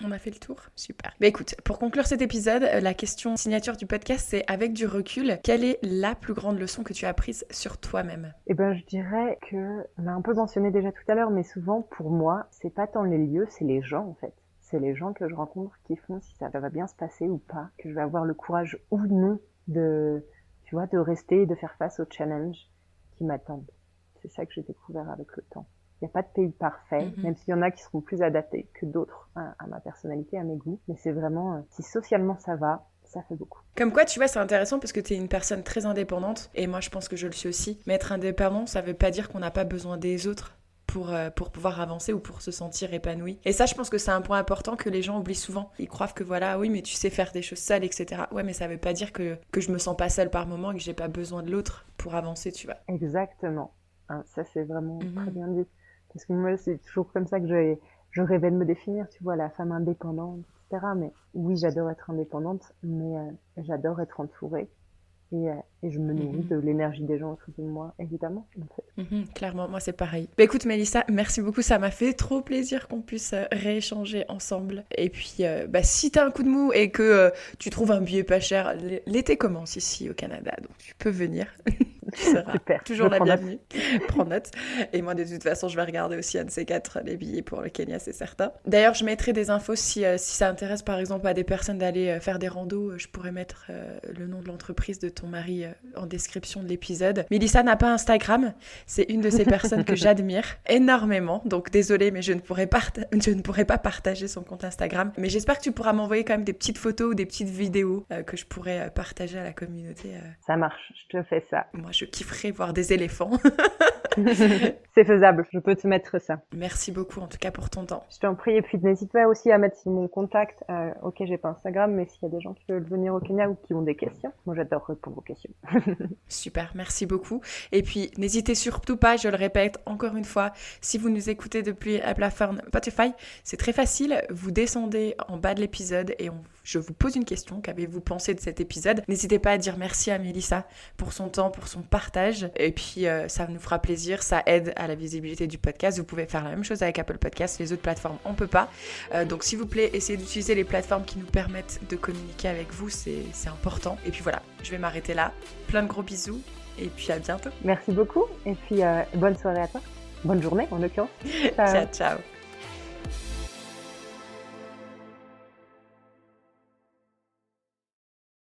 On a fait le tour? Super. Bah écoute, pour conclure cet épisode, la question signature du podcast, c'est avec du recul, quelle est la plus grande leçon que tu as apprise sur toi-même? Eh ben, je dirais que, on a un peu mentionné déjà tout à l'heure, mais souvent, pour moi, c'est pas tant les lieux, c'est les gens, en fait. C'est les gens que je rencontre qui font si ça va bien se passer ou pas, que je vais avoir le courage ou non de, tu vois, de rester et de faire face aux challenges qui m'attendent. C'est ça que j'ai découvert avec le temps. Il n'y a pas de pays parfait, même s'il y en a qui seront plus adaptés que d'autres à ma personnalité, à mes goûts. Mais c'est vraiment, si socialement ça va, ça fait beaucoup. Comme quoi, tu vois, c'est intéressant parce que tu es une personne très indépendante, et moi je pense que je le suis aussi. Mais être indépendant, ça veut pas dire qu'on n'a pas besoin des autres pour pouvoir avancer ou pour se sentir épanoui. Et ça, je pense que c'est un point important que les gens oublient souvent. Ils croient que voilà, oui, mais tu sais faire des choses seules, etc. Ouais, mais ça veut pas dire que je me sens pas seule par moment et que j'ai pas besoin de l'autre pour avancer, tu vois. Exactement. Hein, ça, c'est vraiment très bien dit. Parce que moi, c'est toujours comme ça que je rêvais de me définir, tu vois, la femme indépendante, etc. Mais oui, j'adore être indépendante, mais j'adore être entourée. Et je me nourris de l'énergie des gens autour de moi, évidemment, en fait. Clairement, moi c'est pareil. Bah écoute Mélissa, merci beaucoup, ça m'a fait trop plaisir qu'on puisse rééchanger ensemble. Et puis, si t'as un coup de mou et que tu trouves un billet pas cher, l'été commence ici au Canada, donc tu peux venir. Tu seras Super, toujours la bienvenue. Prends note. Et moi, de toute façon, je vais regarder aussi un de ces quatre, les billets pour le Kenya, c'est certain. D'ailleurs, je mettrai des infos si ça intéresse, par exemple, à des personnes d'aller faire des randos. Je pourrais mettre le nom de l'entreprise de ton mari en description de l'épisode. Mélissa n'a pas Instagram. C'est une de ces personnes que j'admire énormément. Donc, désolée, mais je ne pourrais pas partager son compte Instagram. Mais j'espère que tu pourras m'envoyer quand même des petites photos ou des petites vidéos que je pourrais partager à la communauté. Ça marche, je te fais ça. Moi, je kifferais voir des éléphants. C'est faisable, je peux te mettre ça. Merci beaucoup en tout cas pour ton temps. Je t'en prie, et puis n'hésite pas aussi à mettre mon contact. Ok, j'ai pas Instagram, mais s'il y a des gens qui veulent venir au Kenya ou qui ont des questions, moi j'adore répondre aux questions. Super, merci beaucoup. Et puis n'hésitez surtout pas, je le répète encore une fois, si vous nous écoutez depuis la plateforme Spotify, c'est très facile, vous descendez en bas de l'épisode et on je vous pose une question. Qu'avez-vous pensé de cet épisode? N'hésitez pas à dire merci à Mélissa pour son temps, pour son partage. Et puis, ça nous fera plaisir. Ça aide à la visibilité du podcast. Vous pouvez faire la même chose avec Apple Podcasts. Les autres plateformes, on peut pas. Donc, s'il vous plaît, essayez d'utiliser les plateformes qui nous permettent de communiquer avec vous. C'est important. Et puis voilà, je vais m'arrêter là. Plein de gros bisous. Et puis à bientôt. Merci beaucoup. Et puis, bonne soirée à toi. Bonne journée, en l'occurrence. Ciao, ciao.